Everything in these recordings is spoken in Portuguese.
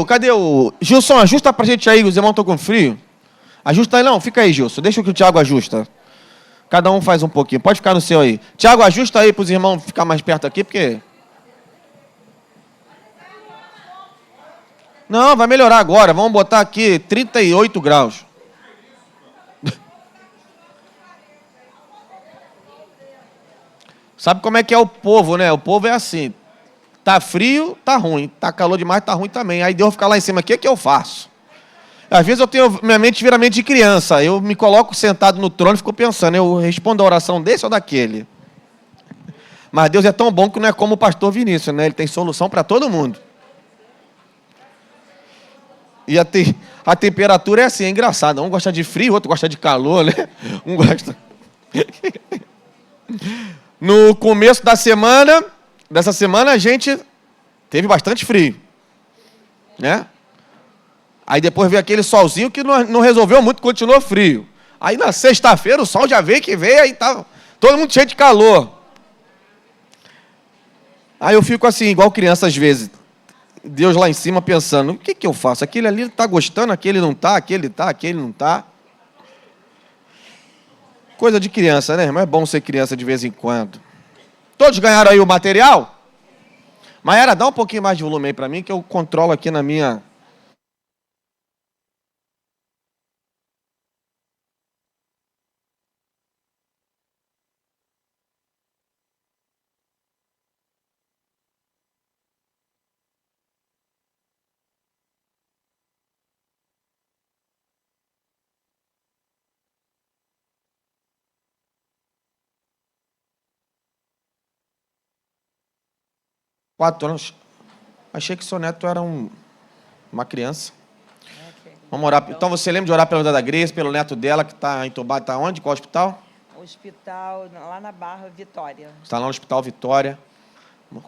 Cadê o... Gilson, ajusta pra gente aí, os irmãos estão com frio. Ajusta aí, não, fica aí, Gilson. Deixa que o Tiago ajusta. Cada um faz um pouquinho. Pode ficar no seu aí. Tiago, ajusta aí para os irmãos ficar mais perto aqui, porque... Não, vai melhorar agora. Vamos botar aqui 38 graus. Sabe como é que é o povo, né? O povo é assim. Tá frio, tá ruim. Tá calor demais, tá ruim também. Aí Deus ficar lá em cima, o que eu faço? Às vezes eu tenho... Minha mente vira mente de criança. Eu me coloco sentado no trono e fico pensando, eu respondo a oração desse ou daquele? Mas Deus é tão bom que não é como o pastor Vinícius, né? Ele tem solução para todo mundo. E a temperatura é assim, é engraçado. Um gosta de frio, outro gosta de calor, né? Um gosta... No começo dessa semana, a gente teve bastante frio, né? Aí depois veio aquele solzinho que não resolveu muito, continuou frio. Aí na sexta-feira o sol já veio que veio, aí tá todo mundo cheio de calor. Aí eu fico assim, igual criança às vezes. Deus lá em cima pensando, o que eu faço? Aquele ali está gostando, aquele não está, aquele não está. Coisa de criança, né? Mas é bom ser criança de vez em quando. Todos ganharam aí o material? Maiara, dá um pouquinho mais de volume aí para mim, que eu controlo aqui na minha... Quatro anos. Achei que seu neto era uma criança. Okay. Vamos orar. Então você lembra de orar pela vida da Grace, pelo neto dela, que está entubado, está onde? Qual hospital? Hospital, lá na Barra, Vitória. Está lá no Hospital Vitória.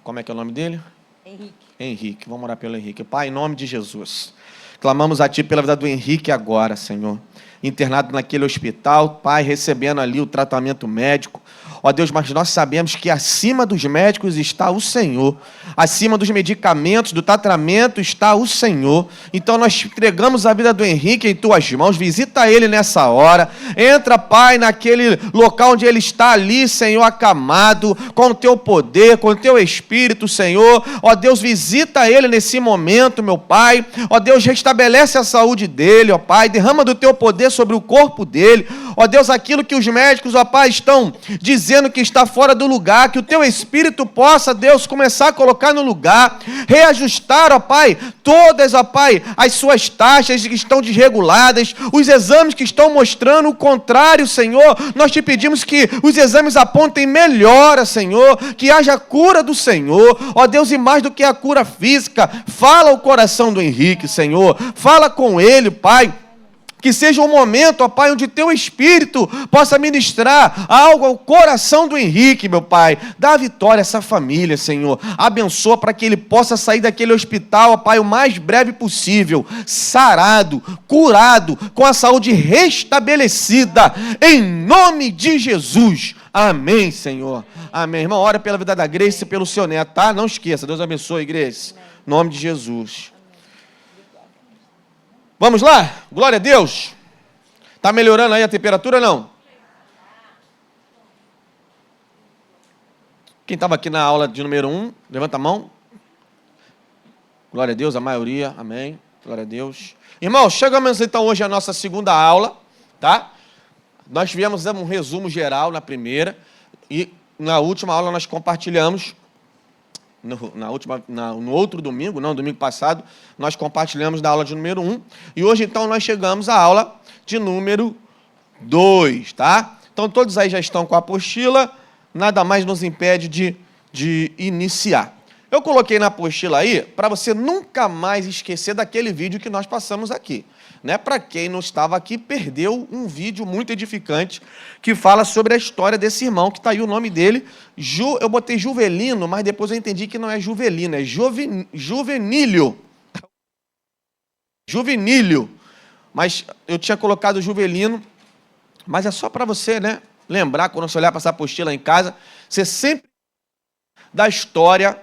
Como é que é o nome dele? Henrique. Henrique. Vamos orar pelo Henrique. Pai, em nome de Jesus, clamamos a Ti pela vida do Henrique agora, Senhor. Internado naquele hospital, Pai, recebendo ali o tratamento médico. Ó Deus, mas nós sabemos que acima dos médicos está o Senhor. Acima dos medicamentos, do tratamento está o Senhor. Então nós entregamos a vida do Henrique em Tuas mãos. Visita ele nessa hora. Entra, Pai, naquele local onde ele está ali, Senhor, acamado, com o Teu poder, com o Teu Espírito, Senhor. Ó Deus, visita ele nesse momento, meu Pai. Ó Deus, restabelece a saúde dele, ó Pai. Derrama do Teu poder sobre o corpo dele. Ó Deus, aquilo que os médicos, ó Pai, estão dizendo que está fora do lugar, que o Teu Espírito possa, Deus, começar a colocar no lugar, reajustar, ó Pai, todas, ó Pai, as suas taxas que estão desreguladas, os exames que estão mostrando o contrário, Senhor. Nós Te pedimos que os exames apontem melhora, Senhor, que haja cura do Senhor, ó Deus, e mais do que a cura física, fala o coração do Henrique, Senhor, fala com ele, Pai. Que seja um momento, ó Pai, onde Teu Espírito possa ministrar algo ao coração do Henrique, meu Pai. Dá vitória a essa família, Senhor. Abençoa para que ele possa sair daquele hospital, ó Pai, o mais breve possível. Sarado, curado, com a saúde restabelecida. Em nome de Jesus. Amém, Senhor. Amém. Irmão, ora pela vida da Grace e pelo seu neto, tá? Não esqueça. Deus abençoe, Grace. Em nome de Jesus. Vamos lá? Glória a Deus. Está melhorando aí a temperatura, não? Quem estava aqui na aula de número 1, levanta a mão. Glória a Deus, a maioria. Amém. Glória a Deus. Irmãos, chegamos então hoje à nossa segunda aula, tá? Nós tivemos um resumo geral na primeira e na última aula nós compartilhamos... No outro domingo, não, domingo passado, nós compartilhamos da aula de número 1. E hoje, então, nós chegamos à aula de número 2, tá? Então, todos aí já estão com a apostila, nada mais nos impede de iniciar. Eu coloquei na apostila aí para você nunca mais esquecer daquele vídeo que nós passamos aqui. Né? Para quem não estava aqui, perdeu um vídeo muito edificante que fala sobre a história desse irmão, que está aí o nome dele. Eu botei Juvelino, mas depois eu entendi que não é Juvelino, é Juvenílio. Juvenílio. Mas eu tinha colocado Juvelino, mas é só para você, né, lembrar, quando você olhar para essa apostila em casa, você sempre da história,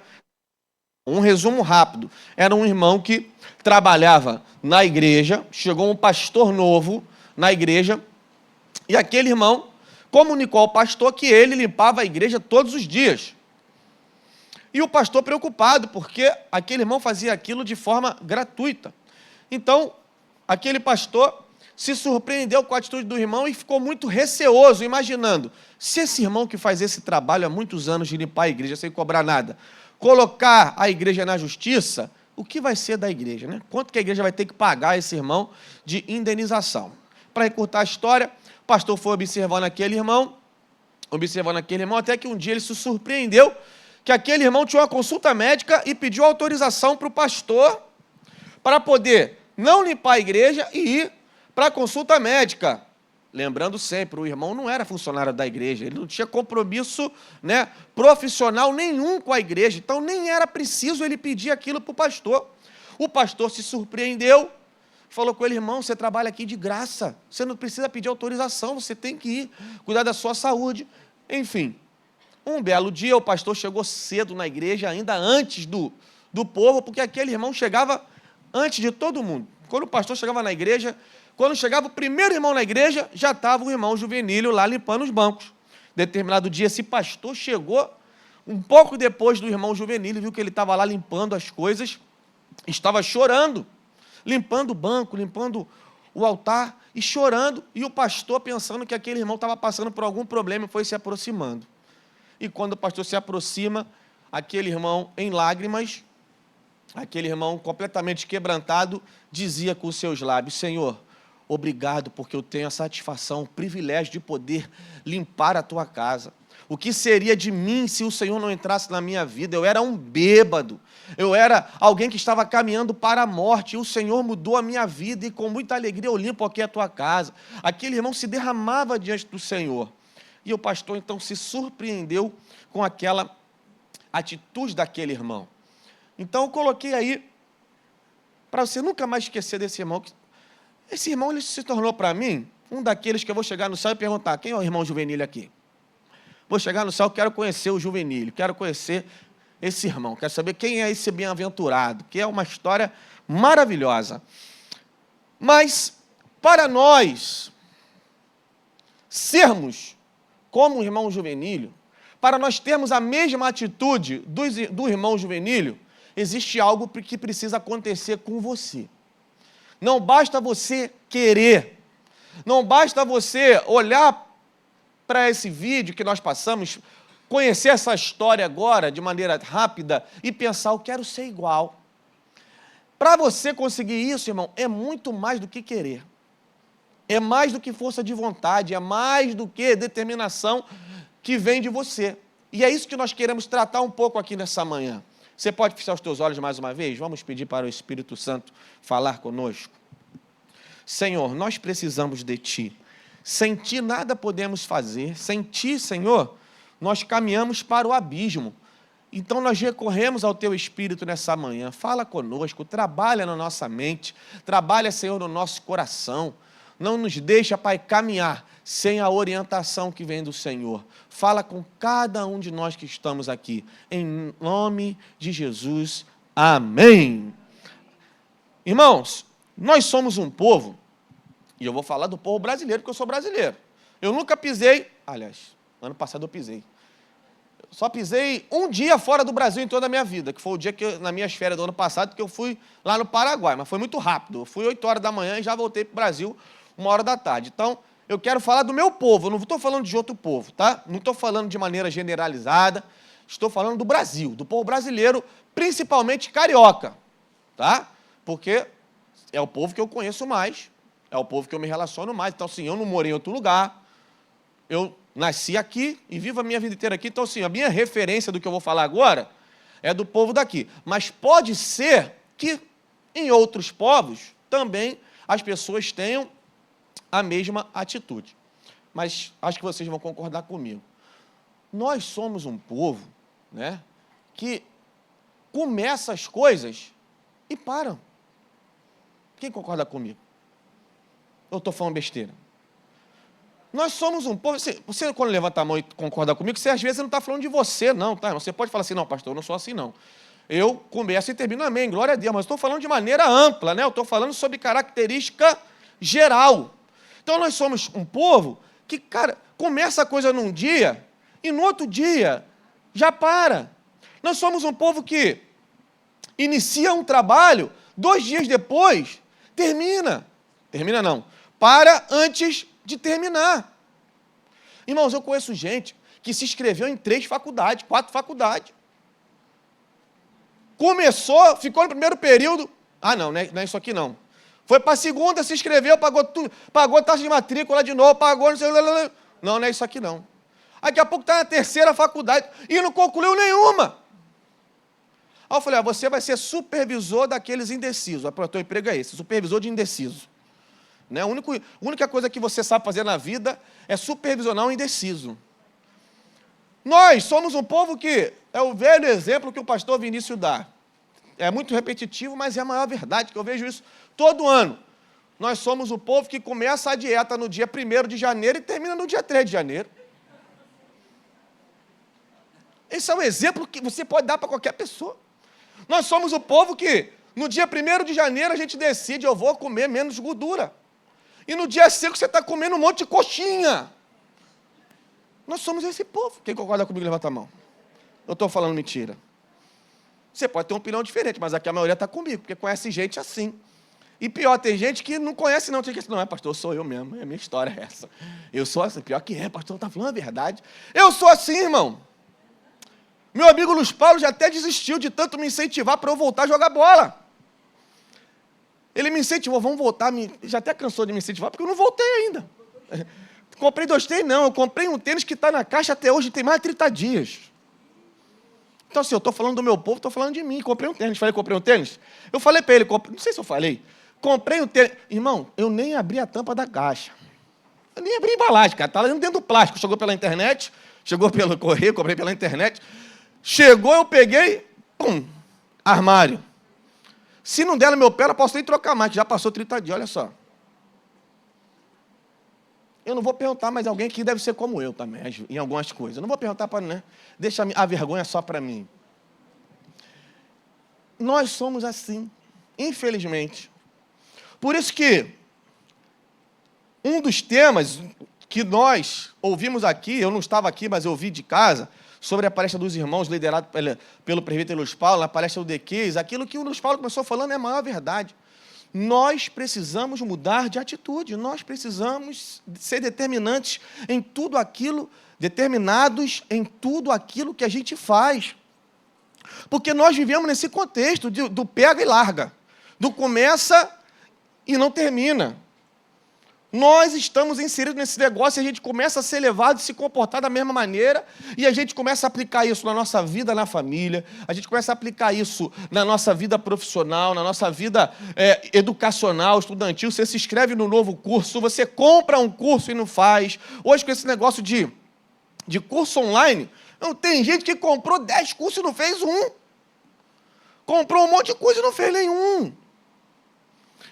um resumo rápido. Era um irmão que trabalhava na igreja, chegou um pastor novo na igreja, e aquele irmão comunicou ao pastor que ele limpava a igreja todos os dias. E o pastor preocupado, porque aquele irmão fazia aquilo de forma gratuita. Então, aquele pastor se surpreendeu com a atitude do irmão e ficou muito receoso, imaginando, se esse irmão que faz esse trabalho há muitos anos de limpar a igreja sem cobrar nada, colocar a igreja na justiça, o que vai ser da igreja, né? Quanto que a igreja vai ter que pagar esse irmão de indenização? Para encurtar a história, o pastor foi observando aquele irmão, até que um dia ele se surpreendeu que aquele irmão tinha uma consulta médica e pediu autorização para o pastor para poder não limpar a igreja e ir para a consulta médica. Lembrando sempre, o irmão não era funcionário da igreja, ele não tinha compromisso, né, profissional nenhum com a igreja, então nem era preciso ele pedir aquilo para o pastor. O pastor se surpreendeu, falou com ele, irmão, você trabalha aqui de graça, você não precisa pedir autorização, você tem que ir, cuidar da sua saúde. Enfim, um belo dia o pastor chegou cedo na igreja, ainda antes do povo, porque aquele irmão chegava antes de todo mundo. Quando o pastor chegava na igreja, quando chegava o primeiro irmão na igreja, já estava o irmão Juvenílio lá limpando os bancos. Determinado dia, esse pastor chegou um pouco depois do irmão Juvenílio, viu que ele estava lá limpando as coisas, estava chorando, limpando o banco, limpando o altar e chorando, e o pastor, pensando que aquele irmão estava passando por algum problema, foi se aproximando. E quando o pastor se aproxima, aquele irmão em lágrimas, aquele irmão completamente quebrantado, dizia com os seus lábios, Senhor, obrigado porque eu tenho a satisfação, o privilégio de poder limpar a tua casa. O que seria de mim se o Senhor não entrasse na minha vida? Eu era um bêbado, eu era alguém que estava caminhando para a morte, e o Senhor mudou a minha vida, e com muita alegria eu limpo aqui a tua casa. Aquele irmão se derramava diante do Senhor. E o pastor, então, se surpreendeu com aquela atitude daquele irmão. Então, eu coloquei aí, para você nunca mais esquecer desse irmão. Esse irmão ele se tornou para mim um daqueles que eu vou chegar no céu e perguntar, quem é o irmão Juvenílio aqui? Vou chegar no céu, quero conhecer o Juvenílio, quero conhecer esse irmão, quero saber quem é esse bem-aventurado, que é uma história maravilhosa. Mas, para nós sermos como o irmão Juvenílio, para nós termos a mesma atitude do irmão Juvenílio, existe algo que precisa acontecer com você. Não basta você querer, não basta você olhar para esse vídeo que nós passamos, conhecer essa história agora de maneira rápida e pensar, eu quero ser igual. Para você conseguir isso, irmão, é muito mais do que querer. É mais do que força de vontade, é mais do que determinação que vem de você. E é isso que nós queremos tratar um pouco aqui nessa manhã. Você pode fechar os teus olhos mais uma vez? Vamos pedir para o Espírito Santo falar conosco. Senhor, nós precisamos de Ti. Sem Ti nada podemos fazer. Sem Ti, Senhor, nós caminhamos para o abismo. Então nós recorremos ao Teu Espírito nessa manhã. Fala conosco, trabalha na nossa mente, trabalha, Senhor, no nosso coração. Não nos deixa, Pai, caminhar sem a orientação que vem do Senhor. Fala com cada um de nós que estamos aqui. Em nome de Jesus. Amém. Irmãos, nós somos um povo, e eu vou falar do povo brasileiro, porque eu sou brasileiro. Eu nunca pisei, aliás, ano passado eu pisei. Só pisei um dia fora do Brasil em toda a minha vida, que foi o dia que, nas minhas férias do ano passado, que eu fui lá no Paraguai, mas foi muito rápido. Eu fui 8 horas da manhã e já voltei para o Brasil 1h da tarde. Então, eu quero falar do meu povo, eu não estou falando de outro povo, tá? Não estou falando de maneira generalizada, estou falando do Brasil, do povo brasileiro, principalmente carioca, tá? Porque é o povo que eu conheço mais, é o povo que eu me relaciono mais. Então, assim, eu não morei em outro lugar, eu nasci aqui e vivo a minha vida inteira aqui. Então, assim, a minha referência do que eu vou falar agora é do povo daqui. Mas pode ser que em outros povos também as pessoas tenham a mesma atitude. Mas acho que vocês vão concordar comigo. Nós somos um povo, né, que começa as coisas e param. Quem concorda comigo? Eu estou falando besteira. Nós somos um povo... Você, quando levanta a mão e concorda comigo, você às vezes não está falando de você, não, tá? Você pode falar assim, não, pastor, eu não sou assim, não. eu começo e termino amém, glória a Deus, mas estou falando de maneira ampla, né? Eu estou falando sobre característica geral. Então, nós somos um povo que, cara, começa a coisa num dia e no outro dia já para. Nós somos um povo que inicia um trabalho, 2 dias depois, termina. Termina não. Para antes de terminar. Irmãos, eu conheço gente que se inscreveu em 3 faculdades, 4 faculdades. Começou, ficou no primeiro período. Ah, não é isso aqui não. Foi para a segunda, se inscreveu, pagou tudo, pagou taxa de matrícula de novo, pagou, não sei, não é isso aqui não. Daqui a pouco está na 3ª faculdade e não concluiu nenhuma. Aí eu falei, você vai ser supervisor daqueles indecisos. O teu emprego é esse, supervisor de indeciso. Né? A única coisa que você sabe fazer na vida é supervisionar um indeciso. Nós somos um povo que é o velho exemplo que o pastor Vinícius dá. É muito repetitivo, mas é a maior verdade, que eu vejo isso todo ano. Nós somos o povo que começa a dieta no dia 1º de janeiro e termina no dia 3 de janeiro. Esse é um exemplo que você pode dar para qualquer pessoa. Nós somos o povo que, no dia 1º de janeiro, a gente decide, eu vou comer menos gordura. E no dia 5 você está comendo um monte de coxinha. Nós somos esse povo. Quem concorda comigo, levanta a mão. Eu estou falando mentira. Você pode ter uma opinião diferente, mas aqui a maioria está comigo, porque conhece gente assim. E pior, tem gente que não conhece não. Tem gente que não, pastor, sou eu mesmo. A minha história é essa. Eu sou assim. Pior que pastor, está falando a verdade. Eu sou assim, irmão. Meu amigo Luiz Paulo já até desistiu de tanto me incentivar para eu voltar a jogar bola. Ele me incentivou, vamos voltar, já até cansou de me incentivar, porque eu não voltei ainda. Comprei 2 tênis, não, eu comprei um tênis que está na caixa até hoje, tem mais de 30 dias. Então, assim, eu estou falando do meu povo, estou falando de mim, comprei um tênis. Falei, comprei um tênis? Eu falei para ele, não sei se eu falei, comprei um tênis. Irmão, eu nem abri a tampa da caixa. Eu nem abri a embalagem, cara, está lá dentro do plástico. Chegou pela internet, chegou pelo correio, comprei pela internet. Chegou, eu peguei, pum, armário. Se não der no meu pé, eu posso nem trocar mais, que já passou 30 dias, olha só. Eu não vou perguntar, mas alguém aqui deve ser como eu também, em algumas coisas. Eu não vou perguntar para, né? Deixa a vergonha só para mim. Nós somos assim, infelizmente. Por isso que um dos temas que nós ouvimos aqui, eu não estava aqui, mas eu ouvi de casa, sobre a palestra dos irmãos, liderada pelo presbítero Luiz Paulo, na palestra do DQs, aquilo que o Luiz Paulo começou falando é a maior verdade. Nós precisamos mudar de atitude, nós precisamos ser determinados em tudo aquilo que a gente faz. Porque nós vivemos nesse contexto do pega e larga, do começa e não termina. Nós estamos inseridos nesse negócio e a gente começa a ser levado e se comportar da mesma maneira e a gente começa a aplicar isso na nossa vida na família, a gente começa a aplicar isso na nossa vida profissional, na nossa vida educacional, estudantil. Você se inscreve no novo curso, você compra um curso e não faz. Hoje, com esse negócio de curso online, não, tem gente que comprou 10 cursos e não fez um. Comprou um monte de coisa e não fez nenhum.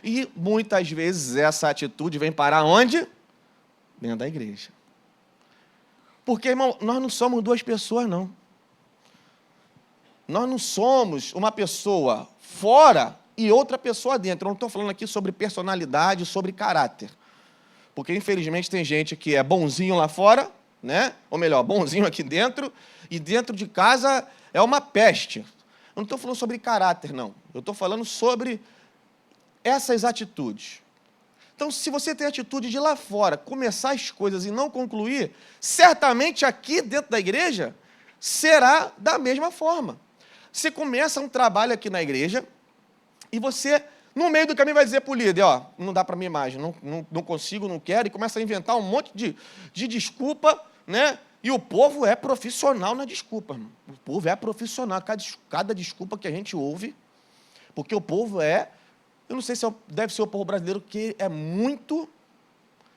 E muitas vezes essa atitude vem parar onde? Dentro da igreja. Porque, irmão, nós não somos 2 pessoas, não. Nós não somos uma pessoa fora e outra pessoa dentro. Eu não estou falando aqui sobre personalidade, sobre caráter. Porque, infelizmente, tem gente que é bonzinho lá fora, né? Ou melhor, bonzinho aqui dentro, e dentro de casa é uma peste. Eu não estou falando sobre caráter, não. Eu estou falando sobre essas atitudes. Então, se você tem a atitude de ir lá fora, começar as coisas e não concluir, certamente aqui dentro da igreja será da mesma forma. Você começa um trabalho aqui na igreja e você, no meio do caminho, vai dizer para o líder, não dá para mim mais, não consigo, não quero, e começa a inventar um monte de desculpa, né? E o povo é profissional na desculpa, irmão. O povo é profissional, cada desculpa que a gente ouve, porque o povo eu não sei se deve ser o povo brasileiro, que é muito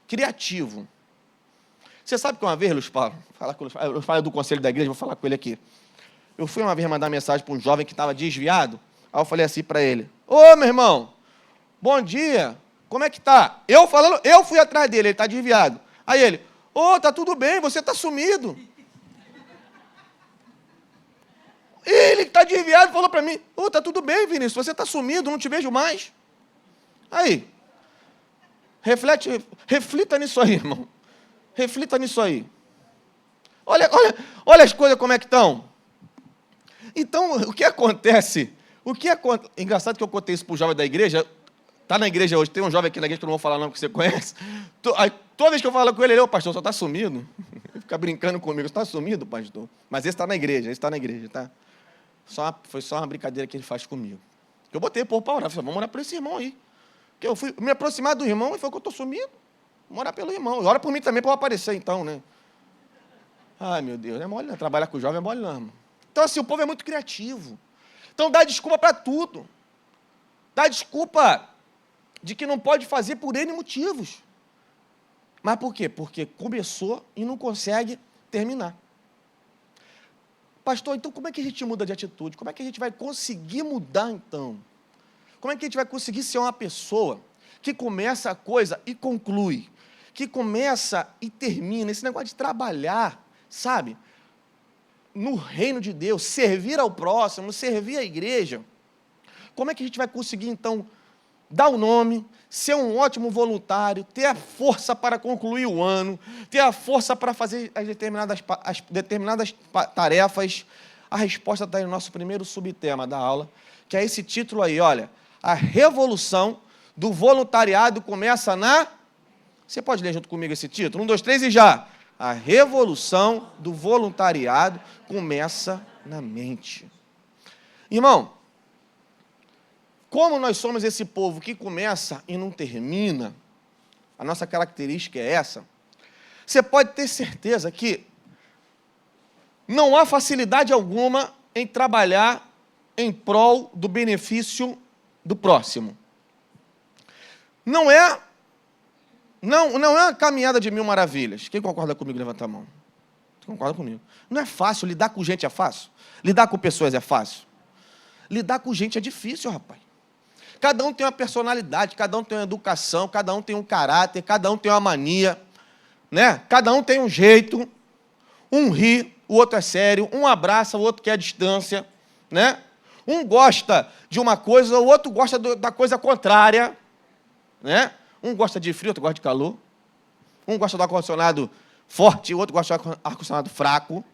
criativo. Você sabe que uma vez, Luiz Paulo, eu falo do conselho da igreja, vou falar com ele aqui. Eu fui uma vez mandar mensagem para um jovem que estava desviado, aí eu falei assim para ele, ô, meu irmão, bom dia, como é que tá? Eu fui atrás dele, ele está desviado. Aí ele, tá tudo bem, você está sumido. Ele que está desviado falou para mim, tá tudo bem, Vinícius, você está sumido, não te vejo mais. Aí, reflita nisso aí, irmão. Reflita nisso aí. Olha as coisas como é que estão. Então, o que acontece? Engraçado que eu contei isso para o jovem da igreja. Está na igreja hoje, tem um jovem aqui na igreja que eu não vou falar não, que você conhece. Toda vez que eu falo com ele, pastor, só está sumido. Ele fica brincando comigo, está sumido, pastor. Mas esse está na igreja, tá? Foi só uma brincadeira que ele faz comigo. Eu botei para orar, falei, vamos orar por esse irmão aí. Porque eu fui me aproximar do irmão e foi que eu estou sumido. Vamos orar pelo irmão. E ora por mim também para eu aparecer então, né? Ai, meu Deus, não é mole não. Trabalhar com jovem é mole não, irmão. Então, assim, o povo é muito criativo. Então, dá desculpa para tudo. Dá desculpa de que não pode fazer por N motivos. Mas por quê? Porque começou e não consegue terminar. Pastor, então como é que a gente muda de atitude? Como é que a gente vai conseguir mudar, então? Como é que a gente vai conseguir ser uma pessoa que começa a coisa e conclui? Que começa e termina? Esse negócio de trabalhar, sabe? No reino de Deus, servir ao próximo, servir à igreja. Como é que a gente vai conseguir, então, dar o nome, ser um ótimo voluntário, ter a força para concluir o ano, ter a força para fazer as determinadas tarefas? A resposta está no nosso primeiro subtema da aula, que é esse título aí, olha, a revolução do voluntariado começa na... Você pode ler junto comigo esse título? 1, 2, 3 e já! A revolução do voluntariado começa na mente. Irmão, como nós somos esse povo que começa e não termina, a nossa característica é essa, você pode ter certeza que não há facilidade alguma em trabalhar em prol do benefício do próximo. Não é uma caminhada de 1000 maravilhas. Quem concorda comigo, levanta a mão. Você concorda comigo? Não é fácil. Lidar com gente é fácil? Lidar com pessoas é fácil? Lidar com gente é difícil, rapaz. Cada um tem uma personalidade, cada um tem uma educação, cada um tem um caráter, cada um tem uma mania, né? Cada um tem um jeito. Um ri, o outro é sério. Um abraça, o outro quer a distância, né? Um gosta de uma coisa, o outro gosta da coisa contrária, né? Um gosta de frio, outro gosta de calor. Um gosta do ar-condicionado forte, o outro gosta do ar-condicionado fraco.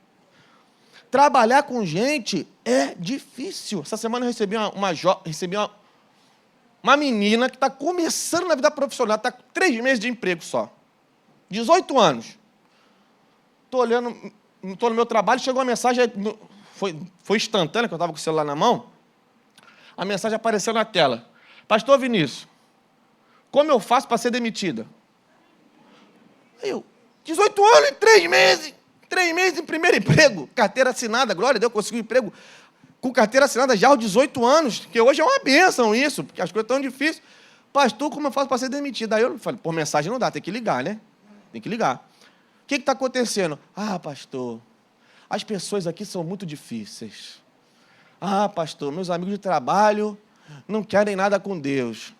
Trabalhar com gente é difícil. Essa semana eu recebi uma menina que está começando na vida profissional, está com 3 meses de emprego só. 18 anos. Estou no meu trabalho, chegou uma mensagem, foi instantânea, que eu estava com o celular na mão. A mensagem apareceu na tela. Pastor Vinícius, como eu faço para ser demitida? Eu, 18 anos e 3 meses. 3 meses em primeiro emprego. Carteira assinada, glória a Deus, consegui um emprego com carteira assinada já aos 18 anos, que hoje é uma bênção isso, porque as coisas estão difíceis. Pastor, como eu faço para ser demitido? Aí eu falei, por mensagem não dá, tem que ligar, né? Tem que ligar. O que está acontecendo? Ah, pastor, as pessoas aqui são muito difíceis. Ah, pastor, meus amigos de trabalho não querem nada com Deus.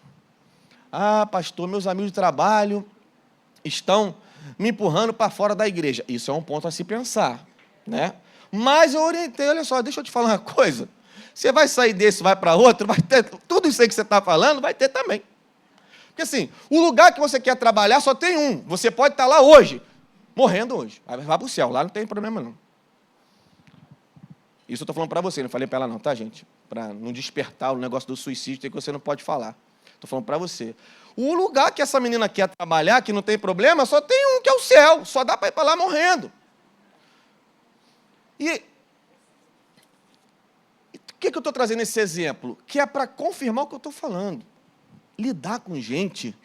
Ah, pastor, meus amigos de trabalho estão me empurrando para fora da igreja. Isso é um ponto a se pensar, né? Mas eu orientei, olha só, deixa eu te falar uma coisa. Você vai sair desse, vai para outro, vai ter tudo isso aí que você está falando, vai ter também. Porque assim, o lugar que você quer trabalhar só tem um. Você pode estar lá hoje, morrendo hoje. Vai para o céu, lá não tem problema não. Isso eu estou falando para você, não falei para ela não, tá, gente? Para não despertar o negócio do suicídio que você não pode falar. Estou falando para você. O lugar que essa menina quer trabalhar, que não tem problema, só tem um, que é o céu. Só dá para ir para lá morrendo. E o que eu estou trazendo esse exemplo? Que é para confirmar o que eu estou falando. Lidar com gente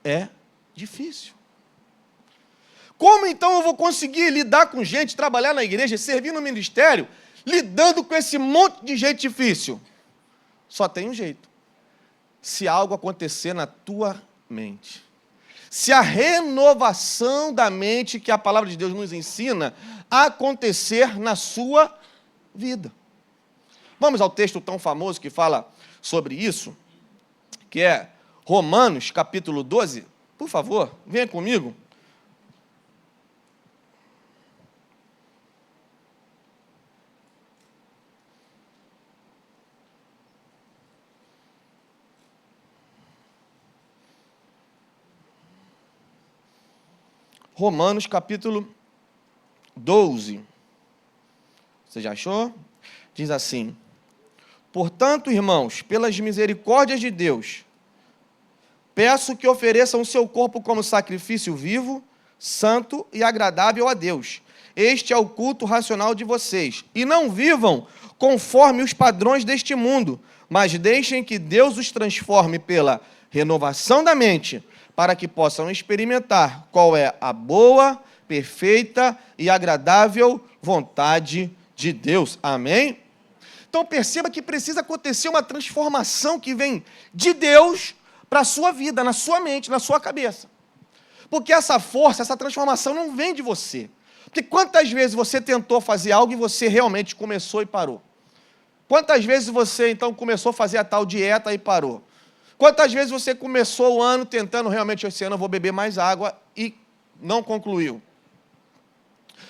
é difícil. Como então eu vou conseguir lidar com gente, trabalhar na igreja, servir no ministério, lidando com esse monte de gente difícil? Só tem um jeito. Se algo acontecer na tua mente. Se a renovação da mente que a palavra de Deus nos ensina acontecer na sua vida. Vamos ao texto tão famoso que fala sobre isso, que é Romanos, capítulo 12. Por favor, venha comigo. Romanos capítulo 12. Você já achou? Diz assim: portanto, irmãos, pelas misericórdias de Deus, peço que ofereçam o seu corpo como sacrifício vivo, santo e agradável a Deus. Este é o culto racional de vocês. E não vivam conforme os padrões deste mundo, mas deixem que Deus os transforme pela renovação da mente, para que possam experimentar qual é a boa, perfeita e agradável vontade de Deus. Amém? Então perceba que precisa acontecer uma transformação que vem de Deus para a sua vida, na sua mente, na sua cabeça. Porque essa força, essa transformação não vem de você. Porque quantas vezes você tentou fazer algo e você realmente começou e parou? Quantas vezes você, então, começou a fazer a tal dieta e parou? Quantas vezes você começou o ano tentando realmente, esse ano eu vou beber mais água e não concluiu?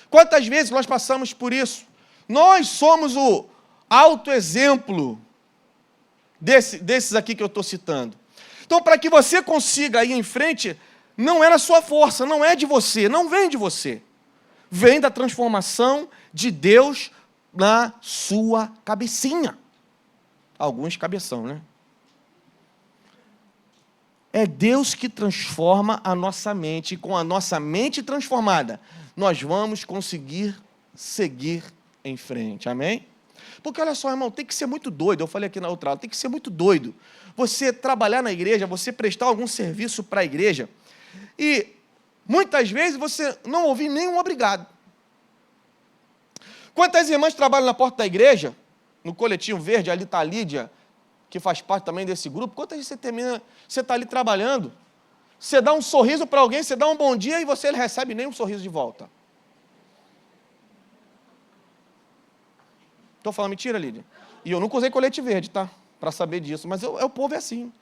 Quantas vezes nós passamos por isso? Nós somos o autoexemplo desses aqui que eu estou citando. Então, para que você consiga ir em frente, não é na sua força, não é de você, não vem de você. Vem da transformação de Deus na sua cabecinha. Alguns cabeção, né? É Deus que transforma a nossa mente, e com a nossa mente transformada, nós vamos conseguir seguir em frente, amém? Porque olha só, irmão, tem que ser muito doido, eu falei aqui na outra aula, tem que ser muito doido você trabalhar na igreja, você prestar algum serviço para a igreja, e muitas vezes você não ouvir nenhum obrigado. Quantas irmãs trabalham na porta da igreja, no Coletivo Verde, ali está a Lídia, que faz parte também desse grupo, quantas vezes você está ali trabalhando, você dá um sorriso para alguém, você dá um bom dia e você não recebe nem um sorriso de volta. Estou falando mentira, Lídia? E eu nunca usei colete verde, tá? Para saber disso, mas o povo é assim.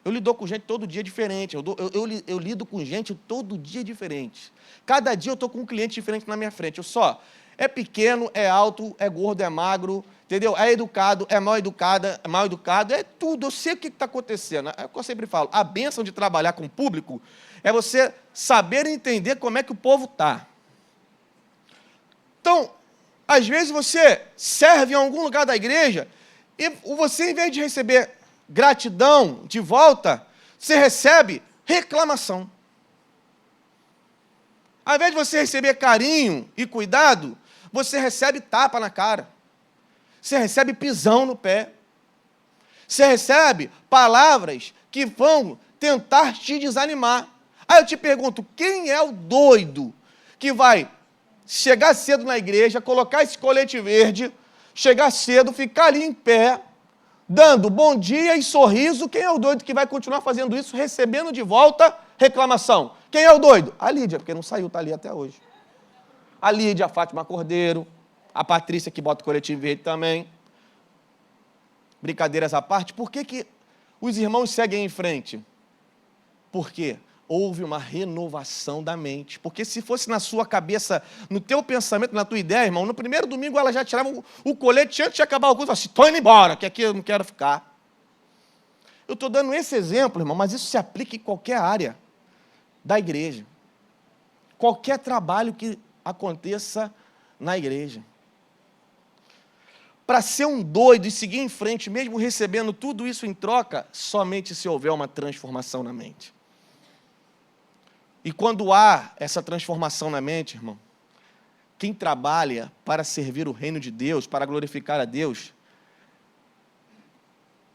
Eu lido com gente todo dia diferente, eu lido com gente todo dia diferente. Cada dia eu estou com um cliente diferente na minha frente. É pequeno, é alto, é gordo, é magro, entendeu? É educado, é mal educado, é tudo. Eu sei o que está acontecendo. É o que eu sempre falo. A bênção de trabalhar com o público é você saber entender como é que o povo está. Então, às vezes você serve em algum lugar da igreja e você, em vez de receber gratidão de volta, você recebe reclamação. Ao invés de você receber carinho e cuidado, você recebe tapa na cara. Você recebe pisão no pé. Você recebe palavras que vão tentar te desanimar. Aí eu te pergunto, quem é o doido que vai chegar cedo na igreja, colocar esse colete verde, chegar cedo, ficar ali em pé, dando bom dia e sorriso? Quem é o doido que vai continuar fazendo isso, recebendo de volta reclamação? Quem é o doido? A Lídia, porque não saiu, está ali até hoje. A Lídia, a Fátima Cordeiro, a Patrícia, que bota o coletivo verde também. Brincadeiras à parte, por que os irmãos seguem em frente? Por quê? Houve uma renovação da mente. Porque se fosse na sua cabeça, no teu pensamento, na tua ideia, irmão, no primeiro domingo ela já tirava o colete antes de acabar o curso, assim, estou indo embora, que aqui eu não quero ficar. Eu estou dando esse exemplo, irmão, mas isso se aplica em qualquer área da igreja. Qualquer trabalho que aconteça na igreja. Para ser um doido e seguir em frente, mesmo recebendo tudo isso em troca, somente se houver uma transformação na mente. E quando há essa transformação na mente, irmão, quem trabalha para servir o reino de Deus, para glorificar a Deus,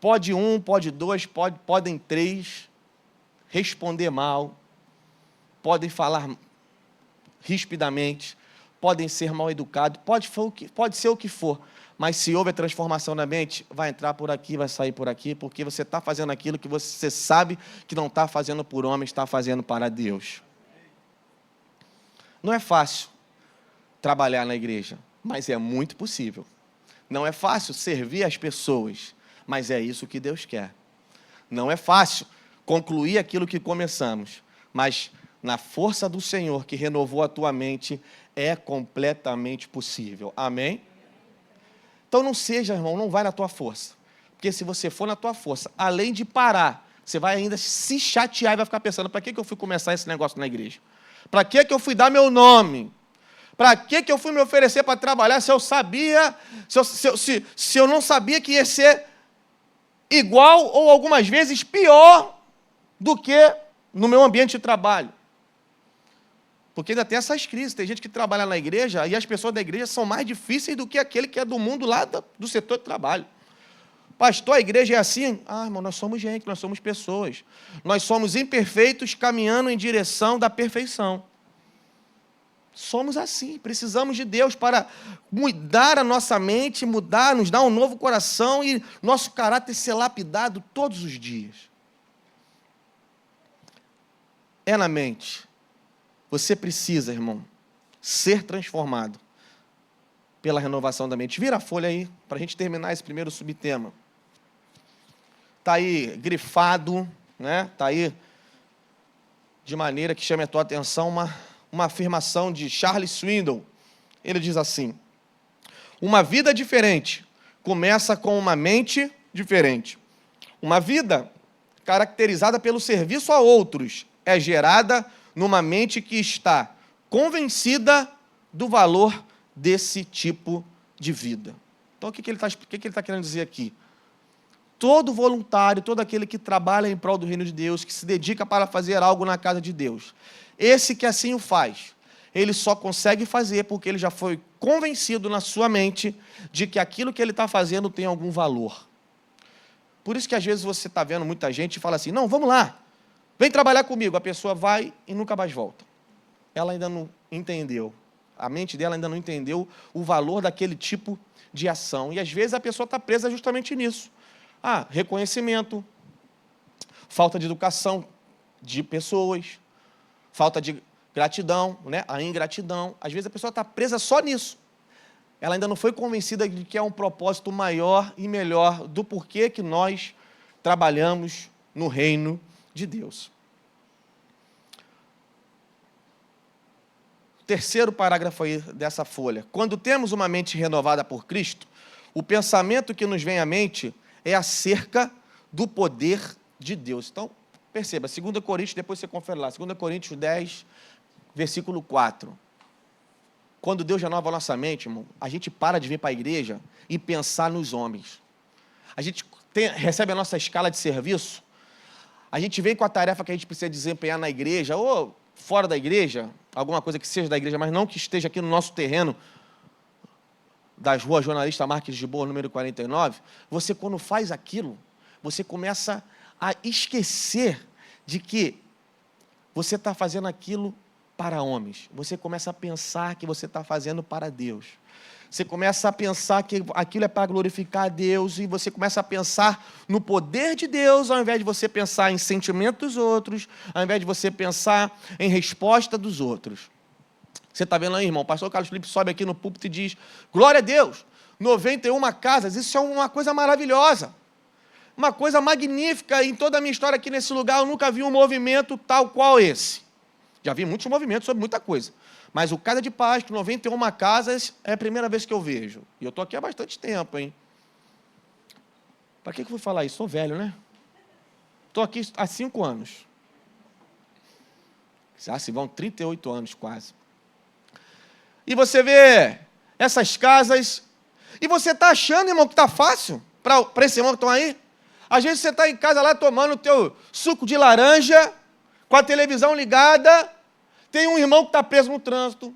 pode um, pode dois, podem três responder mal, podem falar rispidamente, podem ser mal educados, pode ser o que for, mas se houve a transformação na mente, vai entrar por aqui, vai sair por aqui, porque você está fazendo aquilo que você sabe que não está fazendo por homem, está fazendo para Deus. Não é fácil trabalhar na igreja, mas é muito possível. Não é fácil servir as pessoas, mas é isso que Deus quer. Não é fácil concluir aquilo que começamos, mas na força do Senhor que renovou a tua mente, é completamente possível. Amém? Então não seja, irmão, não vai na tua força. Porque se você for na tua força, além de parar, você vai ainda se chatear e vai ficar pensando, para que eu fui começar esse negócio na igreja? Para que eu fui dar meu nome? Para que eu fui me oferecer para trabalhar se eu sabia, se eu não sabia que ia ser igual ou algumas vezes pior do que no meu ambiente de trabalho? Porque ainda tem essas crises. Tem gente que trabalha na igreja e as pessoas da igreja são mais difíceis do que aquele que é do mundo lá do setor de trabalho. Pastor, a igreja é assim? Ah, irmão, nós somos gente, nós somos pessoas. Nós somos imperfeitos caminhando em direção da perfeição. Somos assim, precisamos de Deus para mudar a nossa mente, nos dar um novo coração e nosso caráter ser lapidado todos os dias. É na mente. Você precisa, irmão, ser transformado pela renovação da mente. Vira a folha aí, para a gente terminar esse primeiro subtema. Está aí grifado, né? Está aí de maneira que chame a tua atenção uma afirmação de Charles Swindoll. Ele diz assim: uma vida diferente começa com uma mente diferente. Uma vida caracterizada pelo serviço a outros é gerada numa mente que está convencida do valor desse tipo de vida. Então, o que ele está querendo dizer aqui? Todo voluntário, todo aquele que trabalha em prol do reino de Deus, que se dedica para fazer algo na casa de Deus, esse que assim o faz, ele só consegue fazer porque ele já foi convencido na sua mente de que aquilo que ele está fazendo tem algum valor. Por isso que às vezes você está vendo muita gente e fala assim, não, vamos lá, vem trabalhar comigo. A pessoa vai e nunca mais volta. Ela ainda não entendeu. A mente dela ainda não entendeu o valor daquele tipo de ação. E às vezes a pessoa está presa justamente nisso. Reconhecimento, falta de educação de pessoas, falta de gratidão, né? A ingratidão. Às vezes a pessoa está presa só nisso. Ela ainda não foi convencida de que é um propósito maior e melhor do porquê que nós trabalhamos no reino de Deus. Terceiro parágrafo aí dessa folha. Quando temos uma mente renovada por Cristo, o pensamento que nos vem à mente é acerca do poder de Deus. Então, perceba, 2 Coríntios, depois você confere lá, 2 Coríntios 10, versículo 4. Quando Deus renova a nossa mente, irmão, a gente para de vir para a igreja e pensar nos homens. A gente recebe a nossa escala de serviço, a gente vem com a tarefa que a gente precisa desempenhar na igreja, ou fora da igreja, alguma coisa que seja da igreja, mas não que esteja aqui no nosso terreno, das ruas Jornalista Marques de Boa, número 49, você quando faz aquilo, você começa a esquecer de que você está fazendo aquilo para homens. Você começa a pensar que você está fazendo para Deus. Você começa a pensar que aquilo é para glorificar a Deus e você começa a pensar no poder de Deus ao invés de você pensar em sentimento dos outros, ao invés de você pensar em resposta dos outros. Você está vendo aí, irmão? O pastor Carlos Felipe sobe aqui no púlpito e diz, glória a Deus, 91 casas, isso é uma coisa maravilhosa, uma coisa magnífica. Em toda a minha história aqui nesse lugar, eu nunca vi um movimento tal qual esse. Já vi muitos movimentos sobre muita coisa, mas o Casa de Paz, com 91 casas, é a primeira vez que eu vejo. E eu estou aqui há bastante tempo, hein? Para que eu vou falar isso? Sou velho, né? Estou aqui há 5 anos. Se vão 38 anos quase. E você vê essas casas, e você está achando, irmão, que está fácil para esse irmão que estão aí? Às vezes você está em casa lá tomando o teu suco de laranja, com a televisão ligada, tem um irmão que está preso no trânsito,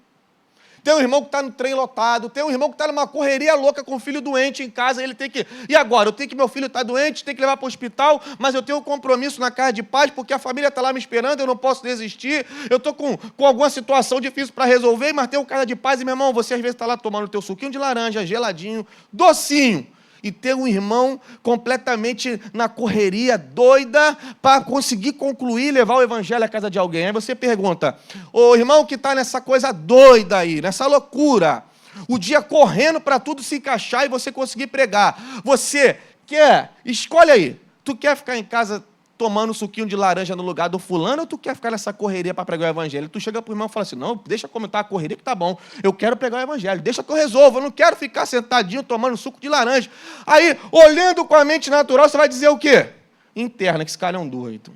tem um irmão que está no trem lotado, tem um irmão que está numa correria louca com o filho doente em casa, ele tem que... E agora? Eu tenho que... Meu filho está doente, tem que levar para o hospital, mas eu tenho um compromisso na Casa de Paz, porque a família está lá me esperando, eu não posso desistir, eu estou com alguma situação difícil para resolver, mas tem um Casa de Paz, e, meu irmão, você às vezes está lá tomando o teu suquinho de laranja, geladinho, docinho, e tem um irmão completamente na correria, doida, para conseguir concluir e levar o evangelho à casa de alguém. Aí você pergunta, ô irmão que está nessa coisa doida aí, nessa loucura, o dia correndo para tudo se encaixar e você conseguir pregar, você quer, escolhe aí, tu quer ficar em casa tomando um suquinho de laranja no lugar do fulano, ou tu quer ficar nessa correria para pregar o evangelho? Tu chega para o irmão e fala assim, não, deixa comentar a correria que tá bom, eu quero pregar o evangelho, deixa que eu resolvo, eu não quero ficar sentadinho tomando suco de laranja. Aí, olhando com a mente natural, você vai dizer o quê? Interna, que esse cara é um doido.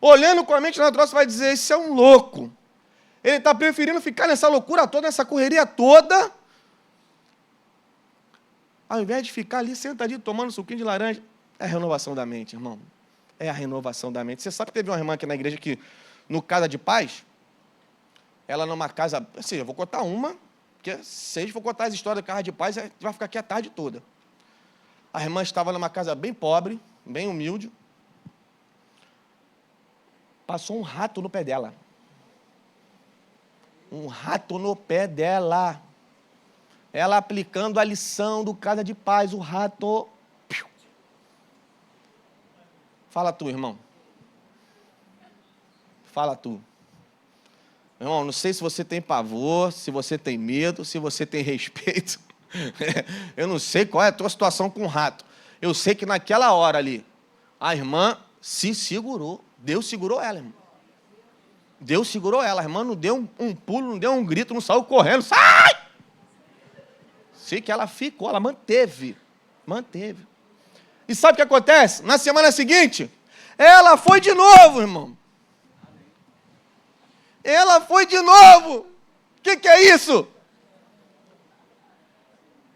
Olhando com a mente natural, você vai dizer, esse é um louco. Ele está preferindo ficar nessa loucura toda, nessa correria toda, ao invés de ficar ali sentadinho, tomando suquinho de laranja. É a renovação da mente, irmão. É a renovação da mente. Você sabe que teve uma irmã aqui na igreja que, no Casa de Paz, ela numa casa... Assim, eu vou contar uma, porque se a gente for contar as histórias da Casa de Paz, vai ficar aqui a tarde toda. A irmã estava numa casa bem pobre, bem humilde. Passou um rato no pé dela. Um rato no pé dela. Ela aplicando a lição do Casa de Paz, o rato... Fala tu, irmão. Fala tu. Irmão, não sei se você tem pavor, se você tem medo, se você tem respeito. Eu não sei qual é a tua situação com o rato. Eu sei que naquela hora ali, a irmã se segurou. Deus segurou ela, irmão. Deus segurou ela. A irmã não deu um pulo, não deu um grito, não saiu correndo. Sai! Sei que ela ficou, ela manteve. Manteve. E sabe o que acontece? Na semana seguinte, ela foi de novo, irmão. Ela foi de novo. O que é isso?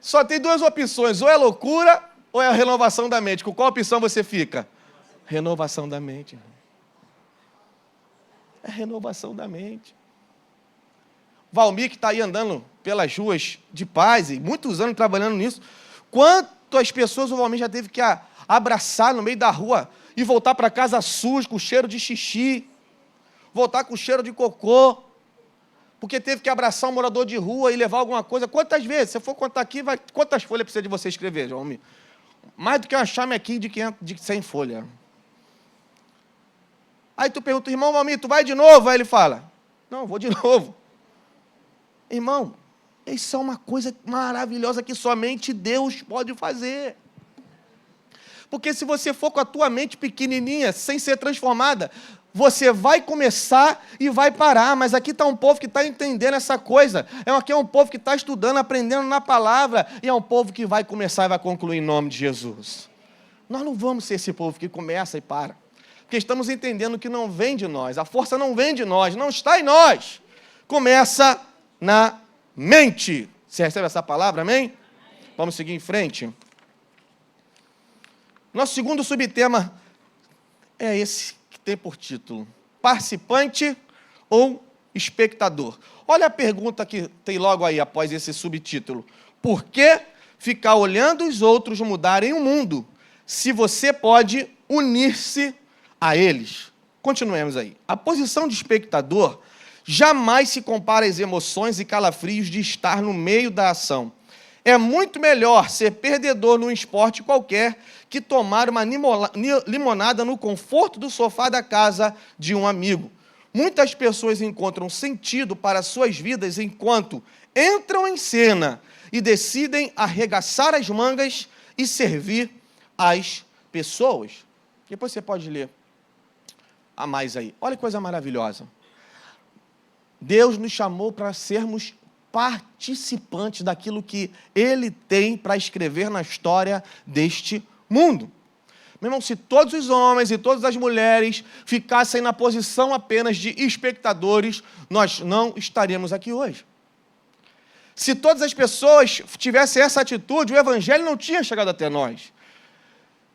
Só tem duas opções, ou é loucura, ou é a renovação da mente. Com qual opção você fica? Renovação da mente, irmão. É renovação da mente. Valmir, que está aí andando pelas ruas de Paz, e muitos anos trabalhando nisso, quantas pessoas o Valmir já teve que abraçar no meio da rua e voltar para casa sujo, com cheiro de xixi, voltar com cheiro de cocô, porque teve que abraçar um morador de rua e levar alguma coisa. Quantas vezes? Se eu for contar aqui, quantas folhas precisa de você escrever, Valmir? Mais do que uma chamequinha de 100 folhas. Aí tu pergunta, irmão Valmir, tu vai de novo? Aí ele fala, não, vou de novo. Irmão, isso é uma coisa maravilhosa que somente Deus pode fazer. Porque se você for com a tua mente pequenininha, sem ser transformada, você vai começar e vai parar. Mas aqui está um povo que está entendendo essa coisa. Aqui é um povo que está estudando, aprendendo na palavra. E é um povo que vai começar e vai concluir em nome de Jesus. Nós não vamos ser esse povo que começa e para. Porque estamos entendendo que não vem de nós. A força não vem de nós, não está em nós. Começa na mente. Você recebe essa palavra, amém? Vamos seguir em frente. Nosso segundo subtema é esse que tem por título: participante ou espectador? Olha a pergunta que tem logo aí após esse subtítulo. Por que ficar olhando os outros mudarem o mundo, se você pode unir-se a eles? Continuemos aí. A posição de espectador jamais se compara às emoções e calafrios de estar no meio da ação. É muito melhor ser perdedor num esporte qualquer que tomar uma limonada no conforto do sofá da casa de um amigo. Muitas pessoas encontram sentido para suas vidas enquanto entram em cena e decidem arregaçar as mangas e servir as pessoas. Depois você pode ler a mais aí. Olha que coisa maravilhosa. Deus nos chamou para sermos participantes daquilo que Ele tem para escrever na história deste mundo. Meu irmão, se todos os homens e todas as mulheres ficassem na posição apenas de espectadores, nós não estaríamos aqui hoje. Se todas as pessoas tivessem essa atitude, o Evangelho não tinha chegado até nós.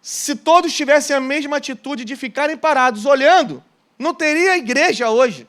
Se todos tivessem a mesma atitude de ficarem parados olhando, não teria igreja hoje.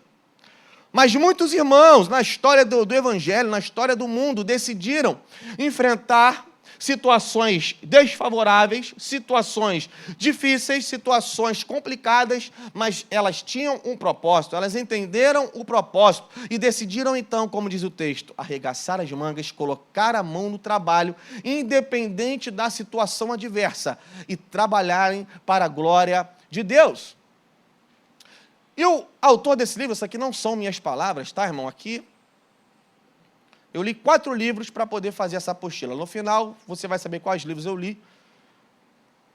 Mas muitos irmãos, na história do Evangelho, na história do mundo, decidiram enfrentar situações desfavoráveis, situações difíceis, situações complicadas, mas elas tinham um propósito, elas entenderam o propósito e decidiram então, como diz o texto, arregaçar as mangas, colocar a mão no trabalho, independente da situação adversa, e trabalharem para a glória de Deus. E o autor desse livro, isso aqui não são minhas palavras, tá, irmão? Aqui, eu li 4 livros para poder fazer essa apostila. No final, você vai saber quais livros eu li,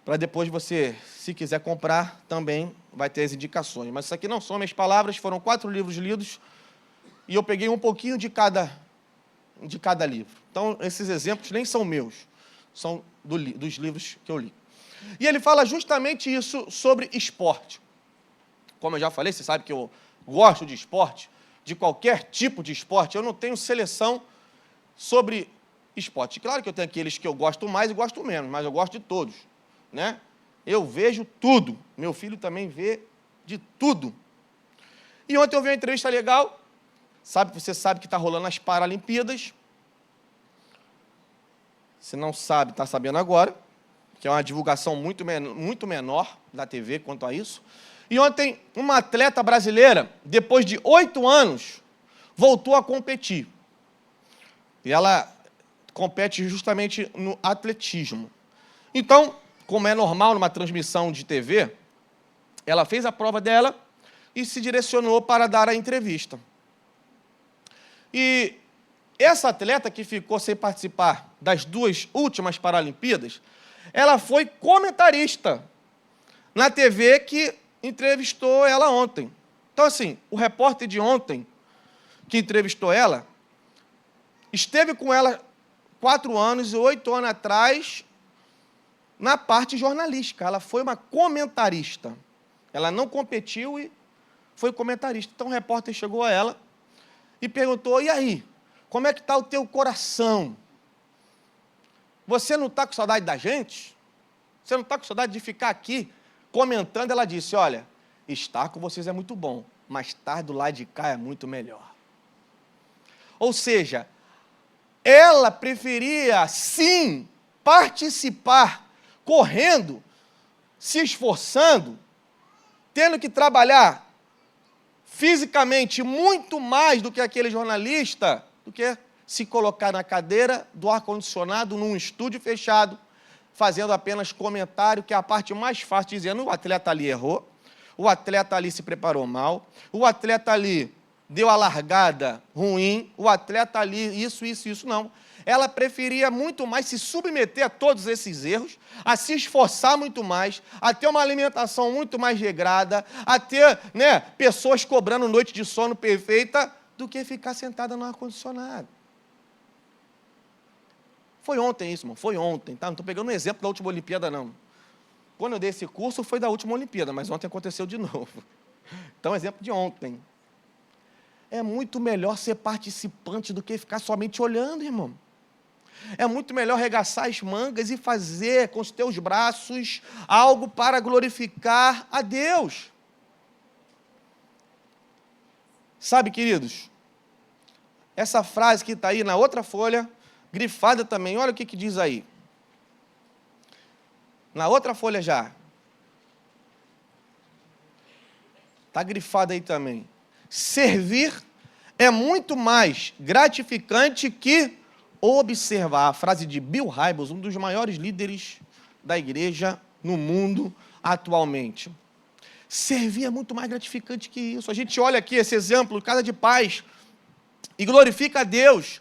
para depois você, se quiser comprar, também vai ter as indicações. Mas isso aqui não são minhas palavras, foram 4 livros lidos, e eu peguei um pouquinho de cada livro. Então, esses exemplos nem são meus, são dos livros que eu li. E ele fala justamente isso sobre esporte. Como eu já falei, você sabe que eu gosto de esporte, de qualquer tipo de esporte. Eu não tenho seleção sobre esporte. Claro que eu tenho aqueles que eu gosto mais e gosto menos, mas eu gosto de todos, né? Eu vejo tudo. Meu filho também vê de tudo. E ontem eu vi uma entrevista legal. Você sabe que está rolando as Paralimpíadas. Se não sabe, está sabendo agora, que é uma divulgação muito menor da TV quanto a isso. E ontem, uma atleta brasileira, depois de 8 anos, voltou a competir. E ela compete justamente no atletismo. Então, como é normal numa transmissão de TV, ela fez a prova dela e se direcionou para dar a entrevista. E essa atleta que ficou sem participar das 2 últimas Paralimpíadas, ela foi comentarista na TV que entrevistou ela ontem. Então, assim, o repórter de ontem, que entrevistou ela, esteve com ela 4 anos e 8 anos atrás na parte jornalística. Ela foi uma comentarista. Ela não competiu e foi comentarista. Então, o repórter chegou a ela e perguntou, e aí, como é que está o teu coração? Você não está com saudade da gente? Você não está com saudade de ficar aqui comentando? Ela disse, olha, estar com vocês é muito bom, mas estar do lado de cá é muito melhor. Ou seja, ela preferia, sim, participar, correndo, se esforçando, tendo que trabalhar fisicamente muito mais do que aquele jornalista, do que se colocar na cadeira do ar-condicionado, num estúdio fechado, fazendo apenas comentário, que é a parte mais fácil, dizendo o atleta ali errou, o atleta ali se preparou mal, o atleta ali deu a largada ruim, o atleta ali isso, não. Ela preferia muito mais se submeter a todos esses erros, a se esforçar muito mais, a ter uma alimentação muito mais regrada, a ter, né, pessoas cobrando noite de sono perfeita, do que ficar sentada no ar-condicionado. Foi ontem isso, irmão, foi ontem, tá? Não estou pegando um exemplo da última Olimpíada, não. Quando eu dei esse curso, foi da última Olimpíada, mas ontem aconteceu de novo. Então, exemplo de ontem. É muito melhor ser participante do que ficar somente olhando, irmão. É muito melhor arregaçar as mangas e fazer com os teus braços algo para glorificar a Deus. Sabe, queridos, essa frase que está aí na outra folha, grifada também, olha o que diz aí. Na outra folha já. Está grifada aí também. Servir é muito mais gratificante que observar. A frase de Bill Hybels, um dos maiores líderes da igreja no mundo atualmente. Servir é muito mais gratificante que isso. A gente olha aqui esse exemplo, casa de paz, e glorifica a Deus.